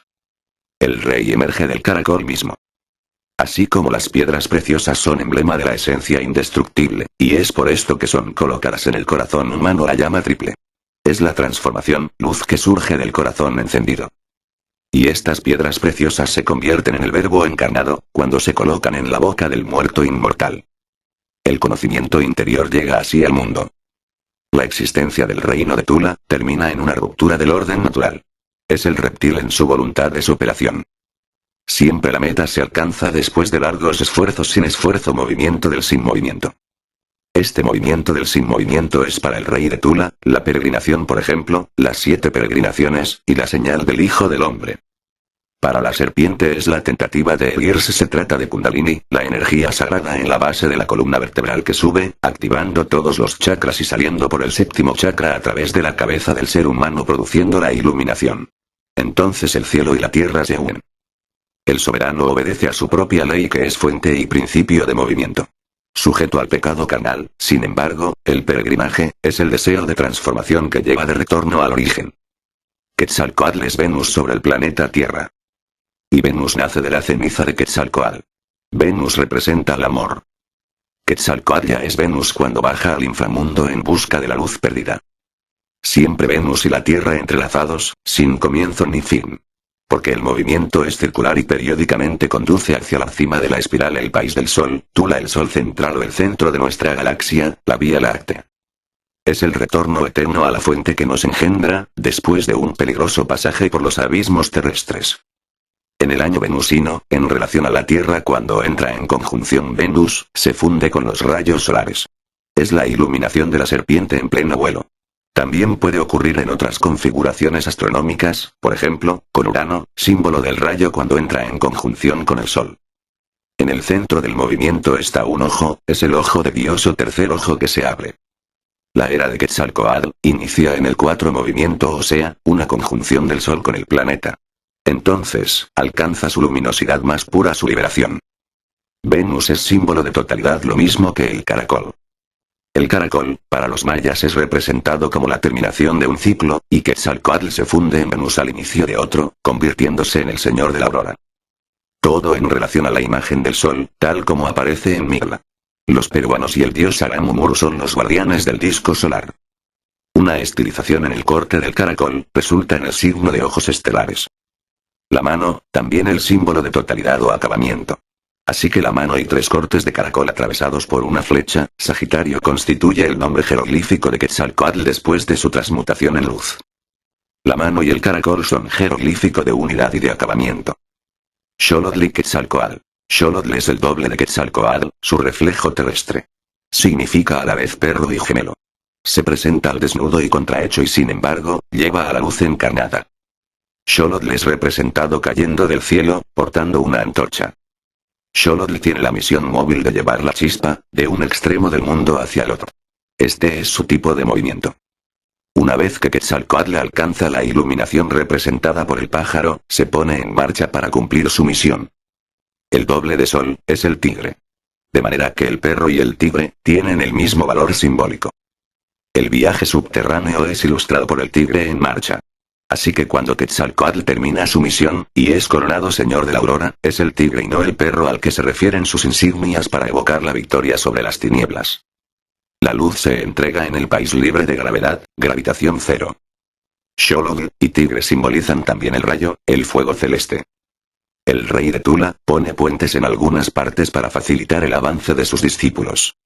El rey emerge del caracol mismo. Así como las piedras preciosas son emblema de la esencia indestructible, y es por esto que son colocadas en el corazón humano la llama triple. Es la transformación, luz que surge del corazón encendido. Y estas piedras preciosas se convierten en el verbo encarnado, cuando se colocan en la boca del muerto inmortal. El conocimiento interior llega así al mundo. La existencia del reino de Tula termina en una ruptura del orden natural. Es el reptil en su voluntad de superación. Siempre la meta se alcanza después de largos esfuerzos sin esfuerzo, movimiento del sin movimiento. Este movimiento del sin movimiento es para el rey de Tula, la peregrinación por ejemplo, las 7 peregrinaciones, y la señal del Hijo del Hombre. Para la serpiente es la tentativa de erguirse, se trata de Kundalini, la energía sagrada en la base de la columna vertebral que sube, activando todos los chakras y saliendo por el 7º chakra a través de la cabeza del ser humano produciendo la iluminación. Entonces el cielo y la tierra se unen. El soberano obedece a su propia ley que es fuente y principio de movimiento. Sujeto al pecado carnal, sin embargo, el peregrinaje es el deseo de transformación que lleva de retorno al origen. Quetzalcóatl es Venus sobre el planeta Tierra. Y Venus nace de la ceniza de Quetzalcóatl. Venus representa el amor. Quetzalcóatl ya es Venus cuando baja al inframundo en busca de la luz perdida. Siempre Venus y la Tierra entrelazados, sin comienzo ni fin. Porque el movimiento es circular y periódicamente conduce hacia la cima de la espiral, el país del Sol, Tula, el Sol central o el centro de nuestra galaxia, la Vía Láctea. Es el retorno eterno a la fuente que nos engendra, después de un peligroso pasaje por los abismos terrestres. En el año venusino, en relación a la Tierra, cuando entra en conjunción Venus, se funde con los rayos solares. Es la iluminación de la serpiente en pleno vuelo. También puede ocurrir en otras configuraciones astronómicas, por ejemplo, con Urano, símbolo del rayo cuando entra en conjunción con el Sol. En el centro del movimiento está un ojo, es el ojo de Dios o tercer ojo que se abre. La era de Quetzalcóatl inicia en el 4 movimiento, o sea, una conjunción del Sol con el planeta. Entonces, alcanza su luminosidad más pura, su liberación. Venus es símbolo de totalidad, lo mismo que el caracol. El caracol, para los mayas es representado como la terminación de un ciclo, y Quetzalcóatl se funde en Venus al inicio de otro, convirtiéndose en el señor de la aurora. Todo en relación a la imagen del sol, tal como aparece en Migla. Los peruanos y el dios Aramumuru son los guardianes del disco solar. Una estilización en el corte del caracol, resulta en el signo de ojos estelares. La mano, también el símbolo de totalidad o acabamiento. Así que la mano y 3 cortes de caracol atravesados por una flecha, Sagitario, constituye el nombre jeroglífico de Quetzalcóatl después de su transmutación en luz. La mano y el caracol son jeroglífico de unidad y de acabamiento. Xolotl y Quetzalcóatl. Xolotl es el doble de Quetzalcóatl, su reflejo terrestre. Significa a la vez perro y gemelo. Se presenta al desnudo y contrahecho y sin embargo, lleva a la luz encarnada. Xolotl es representado cayendo del cielo, portando una antorcha. Xolotl tiene la misión móvil de llevar la chispa, de un extremo del mundo hacia el otro. Este es su tipo de movimiento. Una vez que Quetzalcóatl alcanza la iluminación representada por el pájaro, se pone en marcha para cumplir su misión. El doble de sol, es el tigre. De manera que el perro y el tigre, tienen el mismo valor simbólico. El viaje subterráneo es ilustrado por el tigre en marcha. Así que cuando Quetzalcóatl termina su misión, y es coronado señor de la aurora, es el tigre y no el perro al que se refieren sus insignias para evocar la victoria sobre las tinieblas. La luz se entrega en el país libre de gravedad, gravitación cero. Xolotl y tigre simbolizan también el rayo, el fuego celeste. El rey de Tula, pone puentes en algunas partes para facilitar el avance de sus discípulos.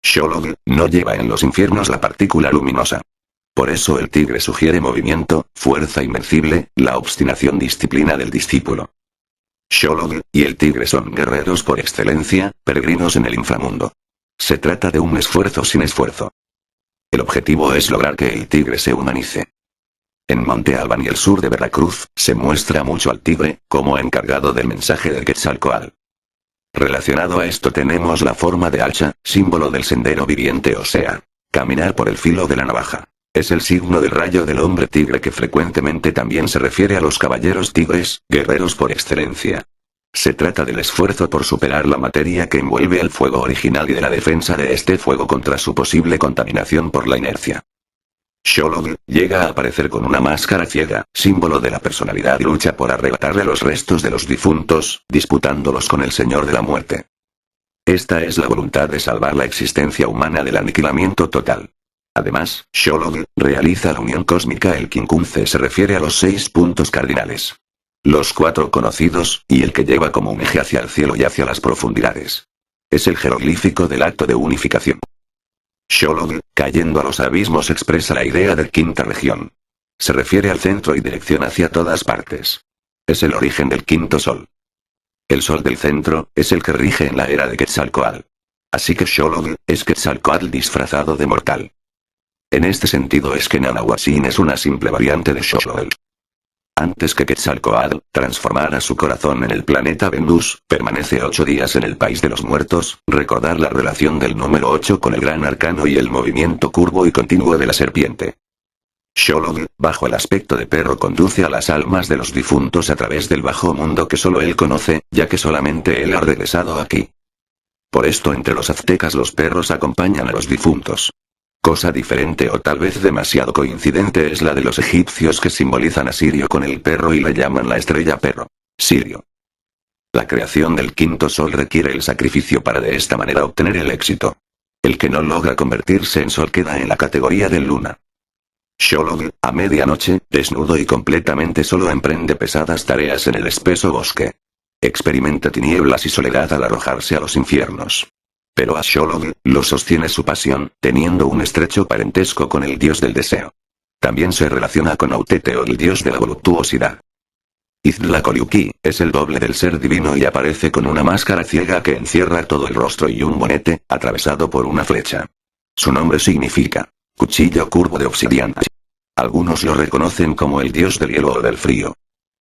Xolotl, no lleva en los infiernos la partícula luminosa. Por eso el tigre sugiere movimiento, fuerza invencible, la obstinación, disciplina del discípulo. Xolotl y el tigre son guerreros por excelencia, peregrinos en el inframundo. Se trata de un esfuerzo sin esfuerzo. El objetivo es lograr que el tigre se humanice. En Monte Albán y el sur de Veracruz, se muestra mucho al tigre, como encargado del mensaje del Quetzalcóatl. Relacionado a esto tenemos la forma de hacha, símbolo del sendero viviente, o sea, caminar por el filo de la navaja. Es el signo del rayo del hombre tigre que frecuentemente también se refiere a los caballeros tigres, guerreros por excelencia. Se trata del esfuerzo por superar la materia que envuelve el fuego original y de la defensa de este fuego contra su posible contaminación por la inercia. Xolotl llega a aparecer con una máscara ciega, símbolo de la personalidad, y lucha por arrebatarle los restos de los difuntos, disputándolos con el Señor de la Muerte. Esta es la voluntad de salvar la existencia humana del aniquilamiento total. Además, Xolotl realiza la unión cósmica. El quincunce se refiere a los 6 puntos cardinales. Los 4 conocidos, y el que lleva como un eje hacia el cielo y hacia las profundidades. Es el jeroglífico del acto de unificación. Xolotl, cayendo a los abismos, expresa la idea de quinta región. Se refiere al centro y dirección hacia todas partes. Es el origen del quinto sol. El sol del centro, es el que rige en la era de Quetzalcóatl. Así que Xolotl, es Quetzalcóatl disfrazado de mortal. En este sentido es que Nanahuatzin es una simple variante de Xolotl. Antes que Quetzalcóatl transformara su corazón en el planeta Venus, permanece 8 días en el país de los muertos. Recordar la relación del número 8 con el gran arcano y el movimiento curvo y continuo de la serpiente. Xolotl, bajo el aspecto de perro, conduce a las almas de los difuntos a través del bajo mundo que solo él conoce, ya que solamente él ha regresado aquí. Por esto entre los aztecas los perros acompañan a los difuntos. Cosa diferente o tal vez demasiado coincidente es la de los egipcios, que simbolizan a Sirio con el perro y le llaman la estrella perro. Sirio. La creación del quinto sol requiere el sacrificio para de esta manera obtener el éxito. El que no logra convertirse en sol queda en la categoría de luna. Xolotl, a medianoche, desnudo y completamente solo, emprende pesadas tareas en el espeso bosque. Experimenta tinieblas y soledad al arrojarse a los infiernos. Pero a Xolotl lo sostiene su pasión, teniendo un estrecho parentesco con el dios del deseo. También se relaciona con Auteteo, el dios de la voluptuosidad. Iztlacoleuqui es el doble del ser divino y aparece con una máscara ciega que encierra todo el rostro y un bonete, atravesado por una flecha. Su nombre significa cuchillo curvo de obsidiana. Algunos lo reconocen como el dios del hielo o del frío.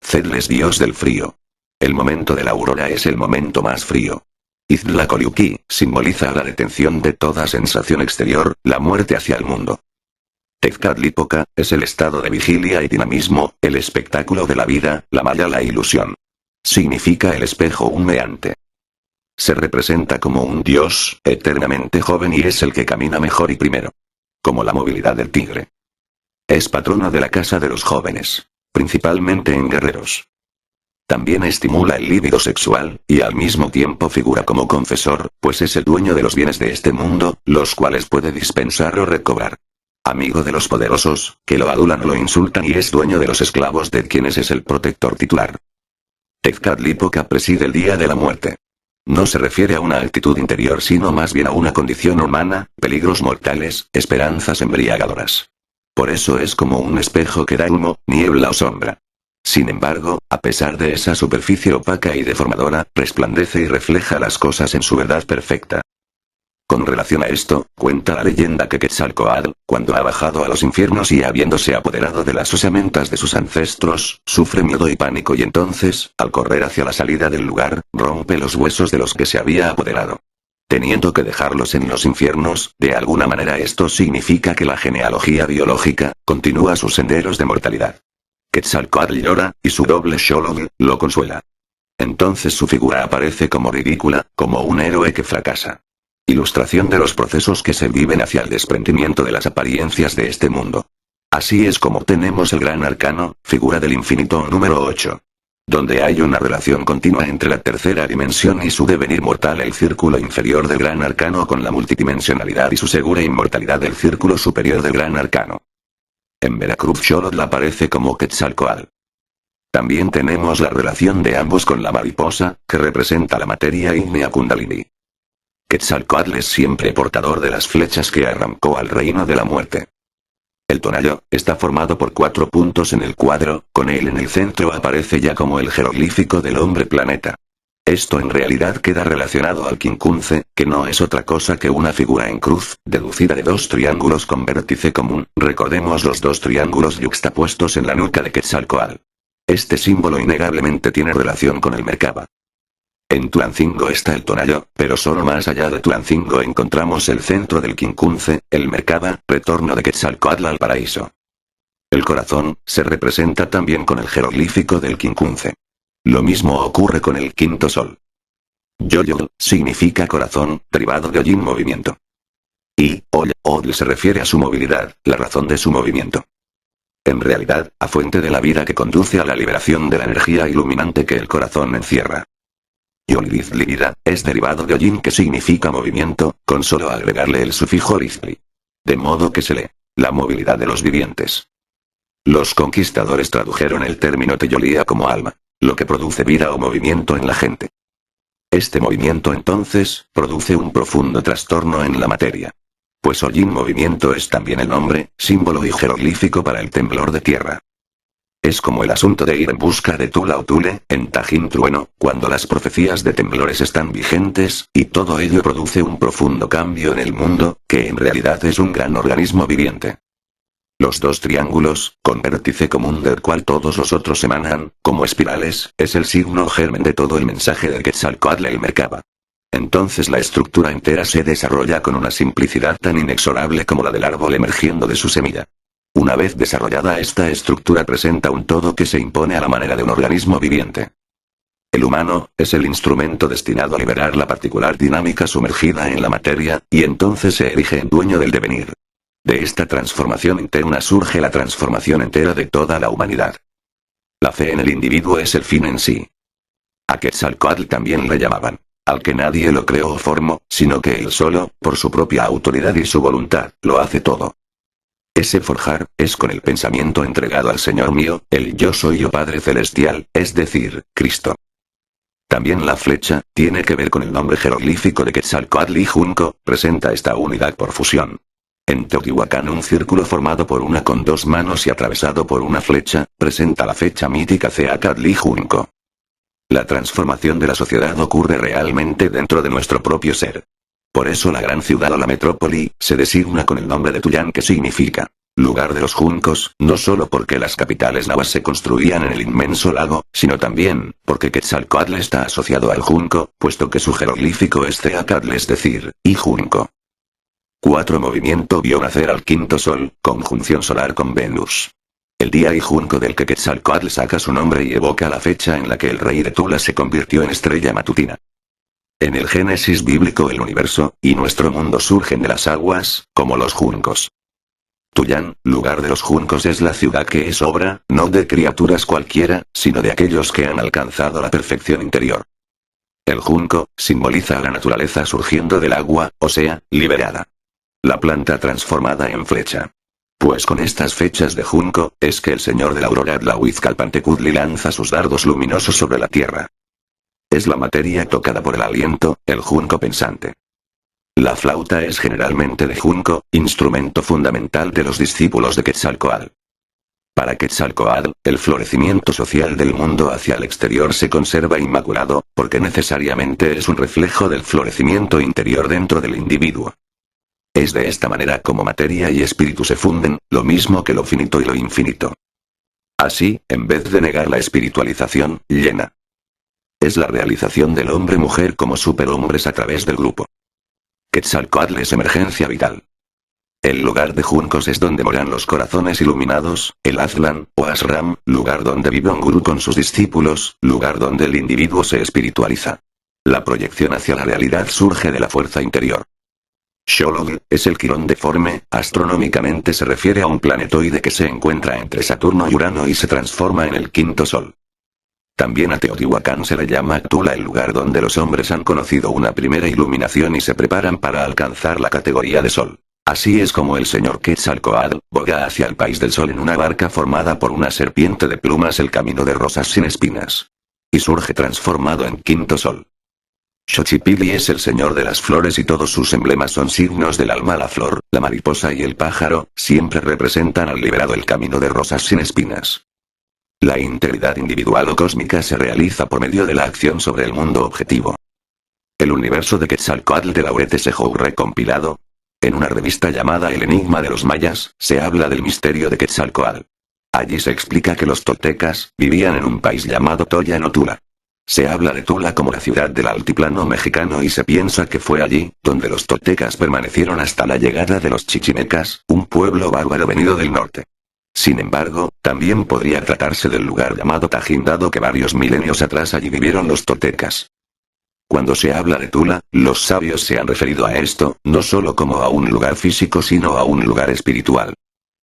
Cetl es dios del frío. El momento de la aurora es el momento más frío. Iztlacoleuqui simboliza la detención de toda sensación exterior, la muerte hacia el mundo. Tezcatlipoca es el estado de vigilia y dinamismo, el espectáculo de la vida, la maya, la ilusión. Significa el espejo humeante. Se representa como un dios, eternamente joven, y es el que camina mejor y primero. Como la movilidad del tigre. Es patrona de la casa de los jóvenes. Principalmente en guerreros. También estimula el líbido sexual, y al mismo tiempo figura como confesor, pues es el dueño de los bienes de este mundo, los cuales puede dispensar o recobrar. Amigo de los poderosos, que lo adulan o lo insultan, y es dueño de los esclavos de quienes es el protector titular. Tezcatlipoca preside el día de la muerte. No se refiere a una actitud interior, sino más bien a una condición humana, peligros mortales, esperanzas embriagadoras. Por eso es como un espejo que da humo, niebla o sombra. Sin embargo, a pesar de esa superficie opaca y deformadora, resplandece y refleja las cosas en su verdad perfecta. Con relación a esto, cuenta la leyenda que Quetzalcóatl, cuando ha bajado a los infiernos y habiéndose apoderado de las osamentas de sus ancestros, sufre miedo y pánico, y entonces, al correr hacia la salida del lugar, rompe los huesos de los que se había apoderado. Teniendo que dejarlos en los infiernos, de alguna manera esto significa que la genealogía biológica continúa sus senderos de mortalidad. Quetzalcóatl llora, y su doble Xolotl lo consuela. Entonces su figura aparece como ridícula, como un héroe que fracasa. Ilustración de los procesos que se viven hacia el desprendimiento de las apariencias de este mundo. Así es como tenemos el gran arcano, figura del infinito número 8. Donde hay una relación continua entre la tercera dimensión y su devenir mortal, el círculo inferior del gran arcano, con la multidimensionalidad y su segura inmortalidad del círculo superior del gran arcano. En Veracruz Xolotl aparece como Quetzalcóatl. También tenemos la relación de ambos con la mariposa, que representa la materia ígnea Kundalini. Quetzalcóatl es siempre portador de las flechas que arrancó al reino de la muerte. El tonayo está formado por 4 puntos en el cuadro, con él en el centro aparece ya como el jeroglífico del hombre planeta. Esto en realidad queda relacionado al quincunce, que no es otra cosa que una figura en cruz, deducida de 2 triángulos con vértice común. Recordemos los 2 triángulos yuxtapuestos en la nuca de Quetzalcóatl. Este símbolo innegablemente tiene relación con el Merkaba. En Tulancingo está el tonayo, pero solo más allá de Tulancingo encontramos el centro del quincunce, el Merkaba, retorno de Quetzalcóatl al paraíso. El corazón se representa también con el jeroglífico del quincunce. Lo mismo ocurre con el quinto sol. Yoyol significa corazón, derivado de Ojin movimiento. Y Odl se refiere a su movilidad, la razón de su movimiento. En realidad, a fuente de la vida que conduce a la liberación de la energía iluminante que el corazón encierra. Yolidith Livida es derivado de Ojin que significa movimiento, con solo agregarle el sufijo Lithli. De modo que se lee, la movilidad de los vivientes. Los conquistadores tradujeron el término Teyolía como alma, lo que produce vida o movimiento en la gente. Este movimiento entonces, produce un profundo trastorno en la materia. Pues Ojin movimiento es también el nombre, símbolo y jeroglífico para el temblor de tierra. Es como el asunto de ir en busca de Tula o Tule, en Tajín Trueno, cuando las profecías de temblores están vigentes, y todo ello produce un profundo cambio en el mundo, que en realidad es un gran organismo viviente. Los dos triángulos, con vértice común del cual todos los otros emanan, como espirales, es el signo germen de todo el mensaje de Quetzalcóatl el Merkaba. Entonces la estructura entera se desarrolla con una simplicidad tan inexorable como la del árbol emergiendo de su semilla. Una vez desarrollada esta estructura presenta un todo que se impone a la manera de un organismo viviente. El humano, es el instrumento destinado a liberar la particular dinámica sumergida en la materia, y entonces se erige en dueño del devenir. De esta transformación interna surge la transformación entera de toda la humanidad. La fe en el individuo es el fin en sí. A Quetzalcóatl también le llamaban, al que nadie lo creó o formó, sino que él solo, por su propia autoridad y su voluntad, lo hace todo. Ese forjar, es con el pensamiento entregado al Señor mío, el yo soy yo Padre Celestial, es decir, Cristo. También la flecha, tiene que ver con el nombre jeroglífico de Quetzalcóatl y Junco, presenta esta unidad por fusión. En Teotihuacán un círculo formado por una con dos manos y atravesado por una flecha, presenta la fecha mítica Ceacatl y Junco. La transformación de la sociedad ocurre realmente dentro de nuestro propio ser. Por eso la gran ciudad o la metrópoli, se designa con el nombre de Tuyán que significa, lugar de los juncos, no solo porque las capitales nahuas se construían en el inmenso lago, sino también, porque Quetzalcóatl está asociado al junco, puesto que su jeroglífico es Ceacatl es decir, y junco. 4 Movimiento vio nacer al quinto sol, conjunción solar con Venus. El día y junco del que Quetzalcóatl saca su nombre y evoca la fecha en la que el rey de Tula se convirtió en estrella matutina. En el Génesis bíblico el universo, y nuestro mundo surgen de las aguas, como los juncos. Tuyán, lugar de los juncos es la ciudad que es obra, no de criaturas cualquiera, sino de aquellos que han alcanzado la perfección interior. El junco, simboliza a la naturaleza surgiendo del agua, o sea, liberada. La planta transformada en flecha. Pues con estas fechas de junco, es que el señor de la aurora Tlahuizcalpantecutli lanza sus dardos luminosos sobre la tierra. Es la materia tocada por el aliento, el junco pensante. La flauta es generalmente de junco, instrumento fundamental de los discípulos de Quetzalcóatl. Para Quetzalcóatl, el florecimiento social del mundo hacia el exterior se conserva inmaculado, porque necesariamente es un reflejo del florecimiento interior dentro del individuo. Es de esta manera como materia y espíritu se funden, lo mismo que lo finito y lo infinito. Así, en vez de negar la espiritualización, llena. Es la realización del hombre-mujer como superhombres a través del grupo. Quetzalcóatl es emergencia vital. El lugar de juncos es donde moran los corazones iluminados, el Aztlán, o Ashram, lugar donde vive un gurú con sus discípulos, lugar donde el individuo se espiritualiza. La proyección hacia la realidad surge de la fuerza interior. Xolotl, es el quirón deforme, astronómicamente se refiere a un planetoide que se encuentra entre Saturno y Urano y se transforma en el quinto sol. También a Teotihuacán se le llama Tula, el lugar donde los hombres han conocido una primera iluminación y se preparan para alcanzar la categoría de sol. Así es como el señor Quetzalcóatl boga hacia el país del sol en una barca formada por una serpiente de plumas, el camino de rosas sin espinas. Y surge transformado en quinto sol. Xochipilli es el señor de las flores y todos sus emblemas son signos del alma. La flor, la mariposa y el pájaro, siempre representan al liberado, el camino de rosas sin espinas. La integridad individual o cósmica se realiza por medio de la acción sobre el mundo objetivo. El universo de Quetzalcóatl de Laurete Sejou recompilado. En una revista llamada El Enigma de los Mayas, se habla del misterio de Quetzalcóatl. Allí se explica que los toltecas vivían en un país llamado Toya o Tula. Se habla de Tula como la ciudad del altiplano mexicano y se piensa que fue allí, donde los toltecas permanecieron hasta la llegada de los chichimecas, un pueblo bárbaro venido del norte. Sin embargo, también podría tratarse del lugar llamado Tajín, dado que varios milenios atrás allí vivieron los toltecas. Cuando se habla de Tula, los sabios se han referido a esto, no solo como a un lugar físico sino a un lugar espiritual.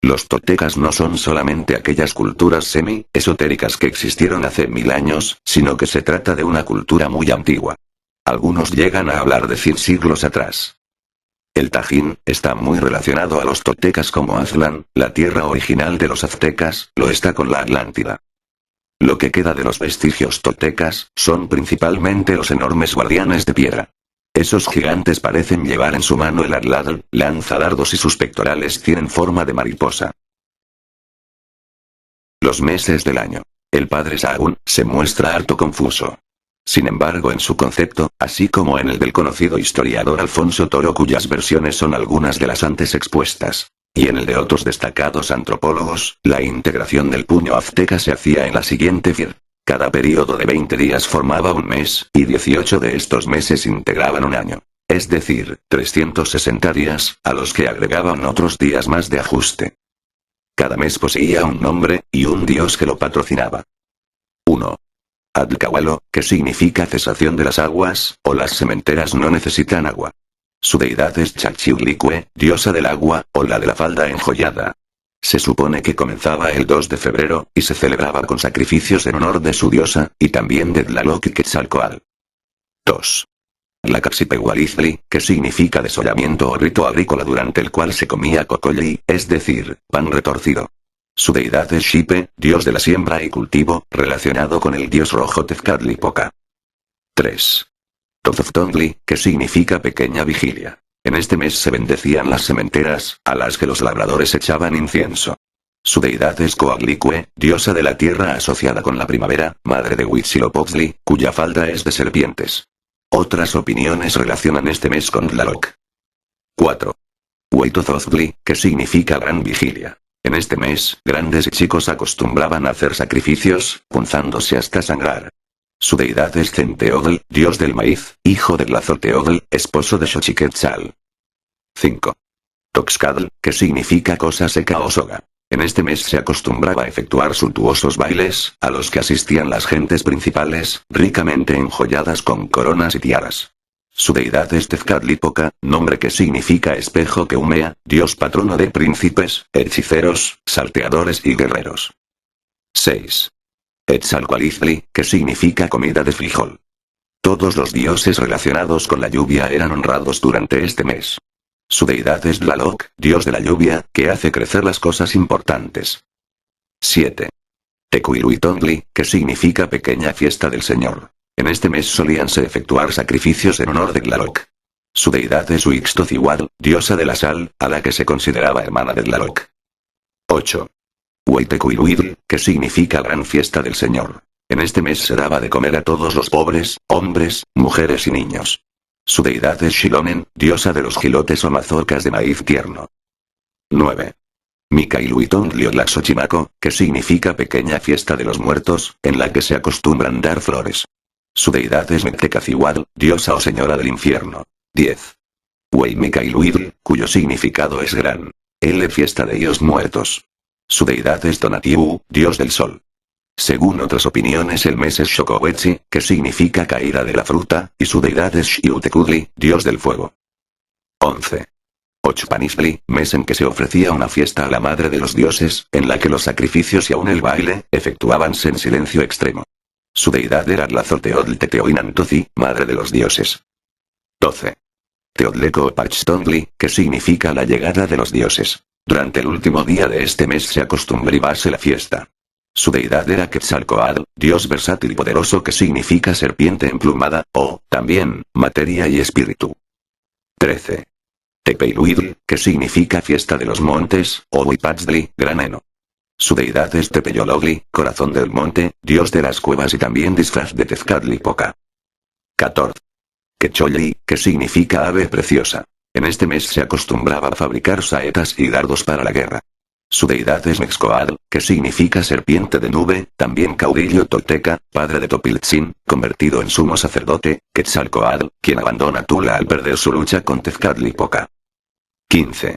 Los toltecas no son solamente aquellas culturas semi-esotéricas que existieron hace 1000 años, sino que se trata de una cultura muy antigua. Algunos llegan a hablar de 100 siglos atrás. El Tajín está muy relacionado a los toltecas como Aztlán, la tierra original de los aztecas, lo está con la Atlántida. Lo que queda de los vestigios toltecas, son principalmente los enormes guardianes de piedra. Esos gigantes parecen llevar en su mano el atlatl, lanzadardos y sus pectorales tienen forma de mariposa. Los meses del año. El padre Sahagún se muestra harto confuso. Sin embargo, en su concepto, así como en el del conocido historiador Alfonso Toro, cuyas versiones son algunas de las antes expuestas, y en el de otros destacados antropólogos, la integración del puño azteca se hacía en la siguiente forma. Cada periodo de 20 días formaba un mes, y 18 de estos meses integraban un año. Es decir, 360 días, a los que agregaban otros días más de ajuste. Cada mes poseía un nombre, y un dios que lo patrocinaba. 1. Adlkawalo, que significa cesación de las aguas, o las sementeras no necesitan agua. Su deidad es Chachiulicue, diosa del agua, o la de la falda enjollada. Se supone que comenzaba el 2 de febrero, y se celebraba con sacrificios en honor de su diosa, y también de Tlaloc y Quetzalcoatl. 2. Tlacaxipehualiztli, que significa desollamiento o rito agrícola durante el cual se comía cocolli, es decir, pan retorcido. Su deidad es Xipe, dios de la siembra y cultivo, relacionado con el dios rojo Tezcatlipoca. 3. Tozoftontli, que significa pequeña vigilia. En este mes se bendecían las sementeras, a las que los labradores echaban incienso. Su deidad es Coatlicue, diosa de la tierra asociada con la primavera, madre de Huitzilopochtli, cuya falda es de serpientes. Otras opiniones relacionan este mes con Tlaloc. 4. Huitozoztli, que significa gran vigilia. En este mes, grandes y chicos acostumbraban a hacer sacrificios, punzándose hasta sangrar. Su deidad es Centeotl, dios del maíz, hijo de Tlazolteotl, esposo de Xochiquetzal. 5. Toxcatl, que significa cosa seca o soga. En este mes se acostumbraba a efectuar suntuosos bailes, a los que asistían las gentes principales, ricamente enjolladas con coronas y tiaras. Su deidad es Tezcatlipoca, nombre que significa espejo que humea, dios patrono de príncipes, hechiceros, salteadores y guerreros. 6. Etzalcoaliztli, que significa comida de frijol. Todos los dioses relacionados con la lluvia eran honrados durante este mes. Su deidad es Tlaloc, dios de la lluvia, que hace crecer las cosas importantes. 7. Tecuiluitontli, que significa pequeña fiesta del Señor. En este mes solíanse efectuar sacrificios en honor de Tlaloc. Su deidad es Huixtocihuatl, diosa de la sal, a la que se consideraba hermana de Tlaloc. 8. Huitecuiluitl, que significa gran fiesta del Señor. En este mes se daba de comer a todos los pobres, hombres, mujeres y niños. Su deidad es Xilonen, diosa de los gilotes o mazorcas de maíz tierno. 9. Mikailuitontli o Tlaxochimaco, que significa pequeña fiesta de los muertos, en la que se acostumbran dar flores. Su deidad es Mectecacihuatl, diosa o señora del infierno. 10. Hueymicailuitl, cuyo significado es gran. Ele fiesta de ellos muertos. Su deidad es Tonatiuh, dios del sol. Según otras opiniones el mes es Xocowetzi, que significa caída de la fruta, y su deidad es Xiutecutli, dios del fuego. 11. Ochpanistli, mes en que se ofrecía una fiesta a la madre de los dioses, en la que los sacrificios y aun el baile, efectuábanse en silencio extremo. Su deidad era Tlazolteotl Teteoinantoci, madre de los dioses. 12. Teotleco-Pachtontli, que significa la llegada de los dioses. Durante el último día de este mes se acostumbrase la fiesta. Su deidad era Quetzalcoatl, dios versátil y poderoso que significa serpiente emplumada, o, también, materia y espíritu. 13. Tepeiluitl, que significa fiesta de los montes, o Huipatztli, gran heno. Su deidad es Tepeyologli, corazón del monte, dios de las cuevas y también disfraz de Tezcatlipoca. 14. Quecholli, que significa ave preciosa. En este mes se acostumbraba a fabricar saetas y dardos para la guerra. Su deidad es Mexcoatl, que significa serpiente de nube, también caudillo tolteca, padre de Topiltzin, convertido en sumo sacerdote, Quetzalcoatl, quien abandona Tula al perder su lucha con Tezcatlipoca. 15.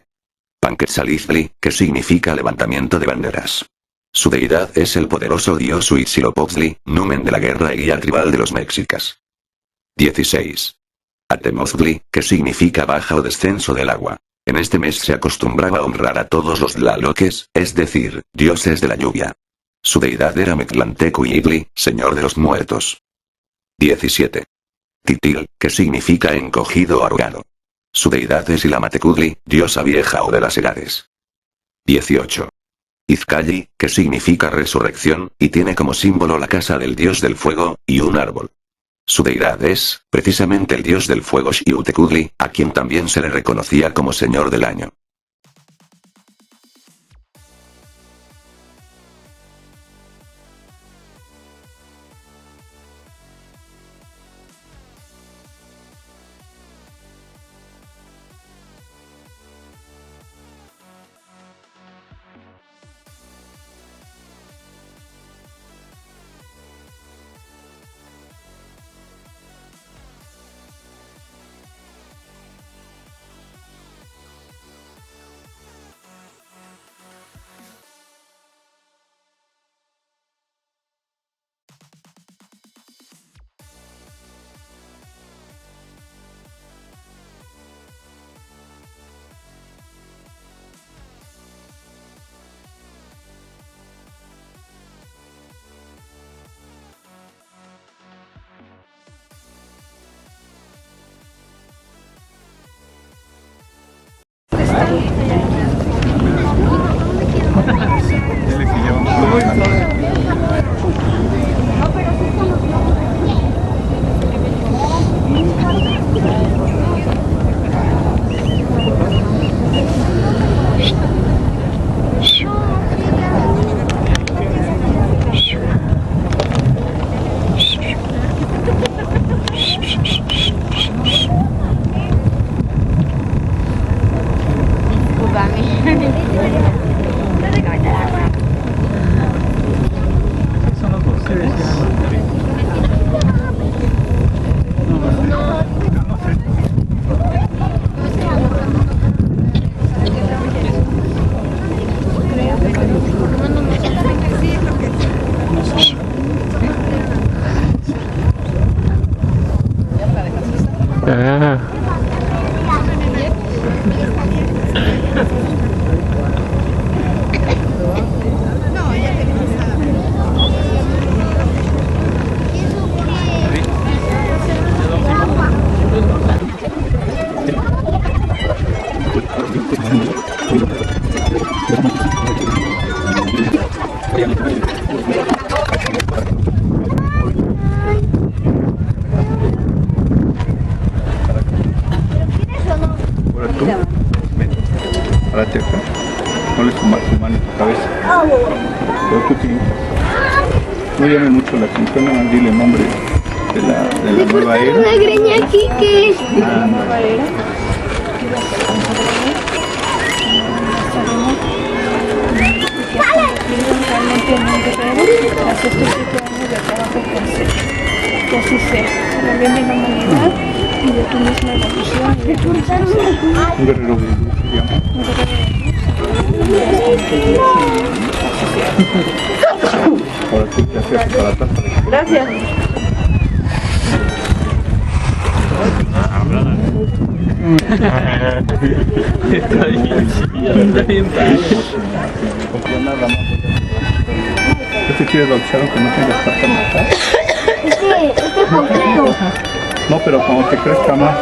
Panquetzaliztli, que significa levantamiento de banderas. Su deidad es el poderoso dios Huitzilopochtli, numen de la guerra y guía tribal de los mexicas. 16. Atemoztli, que significa baja o descenso del agua. En este mes se acostumbraba a honrar a todos los tlaloques, es decir, dioses de la lluvia. Su deidad era Mectlantecuyitli, señor de los muertos. 17. Titil, que significa encogido o arrugado. Su deidad es Ilamatecudli, diosa vieja o de las edades. 18. Izcalli, que significa resurrección, y tiene como símbolo la casa del dios del fuego, y un árbol. Su deidad es, precisamente el dios del fuego Xiuhtecutli, a quien también se le reconocía como señor del año. Ahora tú, ven, párate acá, ponle su mano en tu cabeza. Pero tú tienes. No llames mucho la atención, nada más dile el nombre de la nueva era. Una greña aquí que es. Nueva era. Realmente en un guerrero, tras estos 7 años de trabajo constante. Que así sea, por el bien de la humanidad y de tu misma evolución. Un guerrero de luz se llama. Un guerrero de luz. Ahora tú te haces para atrás para que Gracias. ¿Tú te quieres bautizar aunque no tengas tanta maldad? Este poquito. No, pero cuando te crezca más,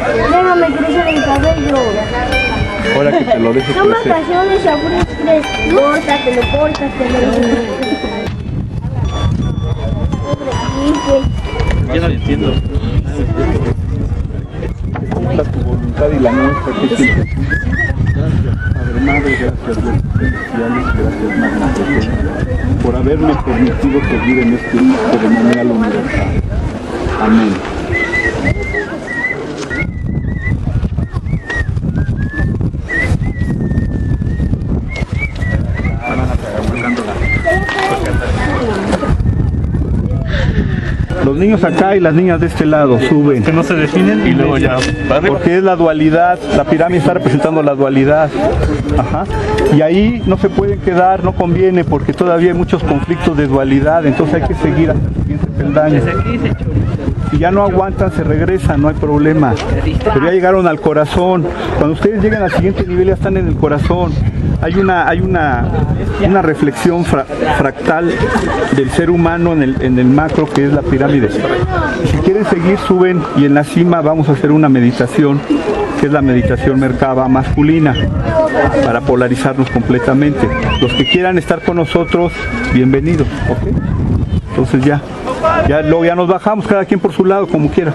Déjame crecer el cabello. ahora que te lo dejes Son crecer. vacaciones, aburres, córtatelo, córtatelo. Ya no lo entiendo. Tu voluntad y la nuestra que siempre. Padre, Madre, gracias Dios celestiales, gracias Magna Presencia, por haberme permitido servir en este ceremonial universal. Amén. Los niños acá y las niñas de este lado suben. Que no se definen y luego ya arriba. Porque es la dualidad, la pirámide está representando la dualidad. Ajá. Y ahí no se pueden quedar, no conviene, porque todavía hay muchos conflictos de dualidad, entonces hay que seguir hasta el siguiente peldaño. Si ya no aguantan, se regresan, no hay problema. Pero ya llegaron al corazón. Cuando ustedes llegan al siguiente nivel, ya están en el corazón. Hay una reflexión fractal del ser humano en el macro, que es la pirámide. Si quieren seguir, suben, y en la cima vamos a hacer una meditación, que es la meditación Merkaba masculina, para polarizarnos completamente. Los que quieran estar con nosotros, bienvenidos, ¿ok? Entonces luego ya nos bajamos, cada quien por su lado, como quiera.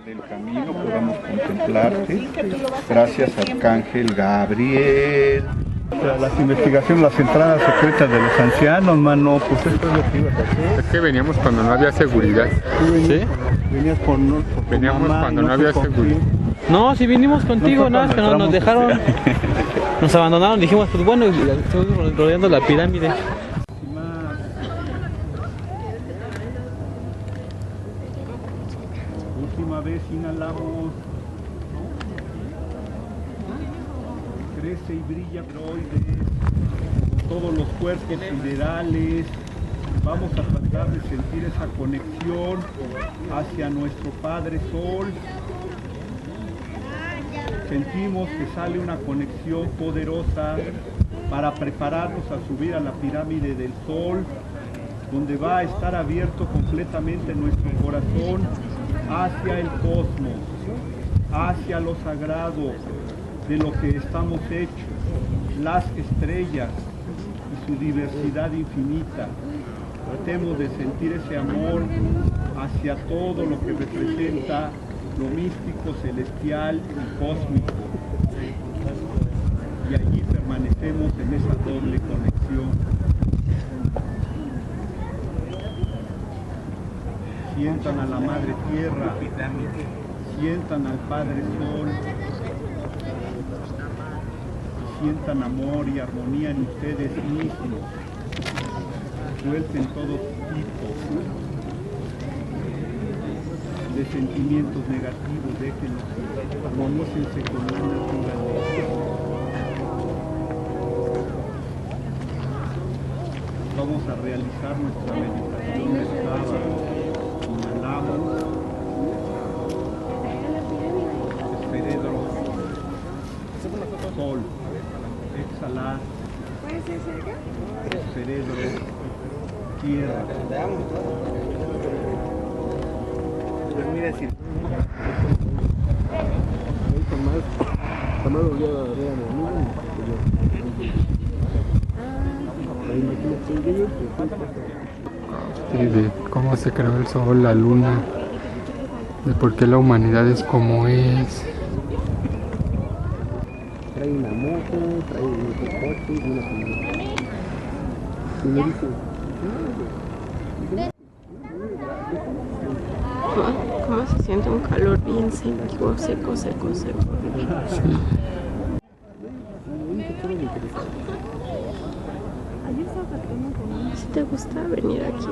Del camino podamos contemplarte. Gracias, Arcángel Gabriel. Las investigaciones, las entradas secretas de los ancianos, mano, pues esto es lo que ibas a hacer. Es que veníamos cuando no había seguridad. ¿Sí? Veníamos cuando no había seguridad. No, si vinimos contigo, nada más que nos dejaron, nos abandonaron, dijimos, pues bueno, estuvimos rodeando la pirámide. Última vez, inhalamos. Crece y brilla Broides, todos los cuerpos siderales. Vamos a tratar de sentir esa conexión hacia nuestro Padre Sol. Sentimos que sale una conexión poderosa para prepararnos a subir a la pirámide del Sol, donde va a estar abierto completamente nuestro corazón hacia el cosmos, hacia lo sagrado de lo que estamos hechos, las estrellas y su diversidad infinita. Tratemos de sentir ese amor hacia todo lo que representa lo místico, celestial y cósmico. Y allí permanecemos en esa doble conexión. Sientan a la Madre Tierra, sientan al Padre Sol, sientan amor y armonía en ustedes mismos. Suelten todo tipo de sentimientos negativos, déjenlos, armonícense con la naturaleza. Vamos a realizar nuestra meditación del sábado. Inhalamos, cerebro, sol, exhalar, cerebro, tierra. Mira, si de cómo se creó el sol, la luna, de por qué la humanidad es como es. Trae una moto, trae un coche y una familia. Y me dice, ¿Cómo se siente un calor bien seco, seco? Sí. ¿Sí te gusta venir aquí?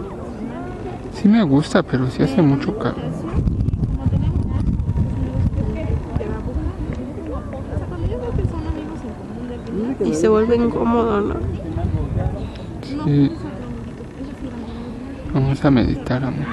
Sí me gusta, pero sí hace mucho calor. Y se vuelve incómodo, ¿no? Sí. Vamos a meditar, amor.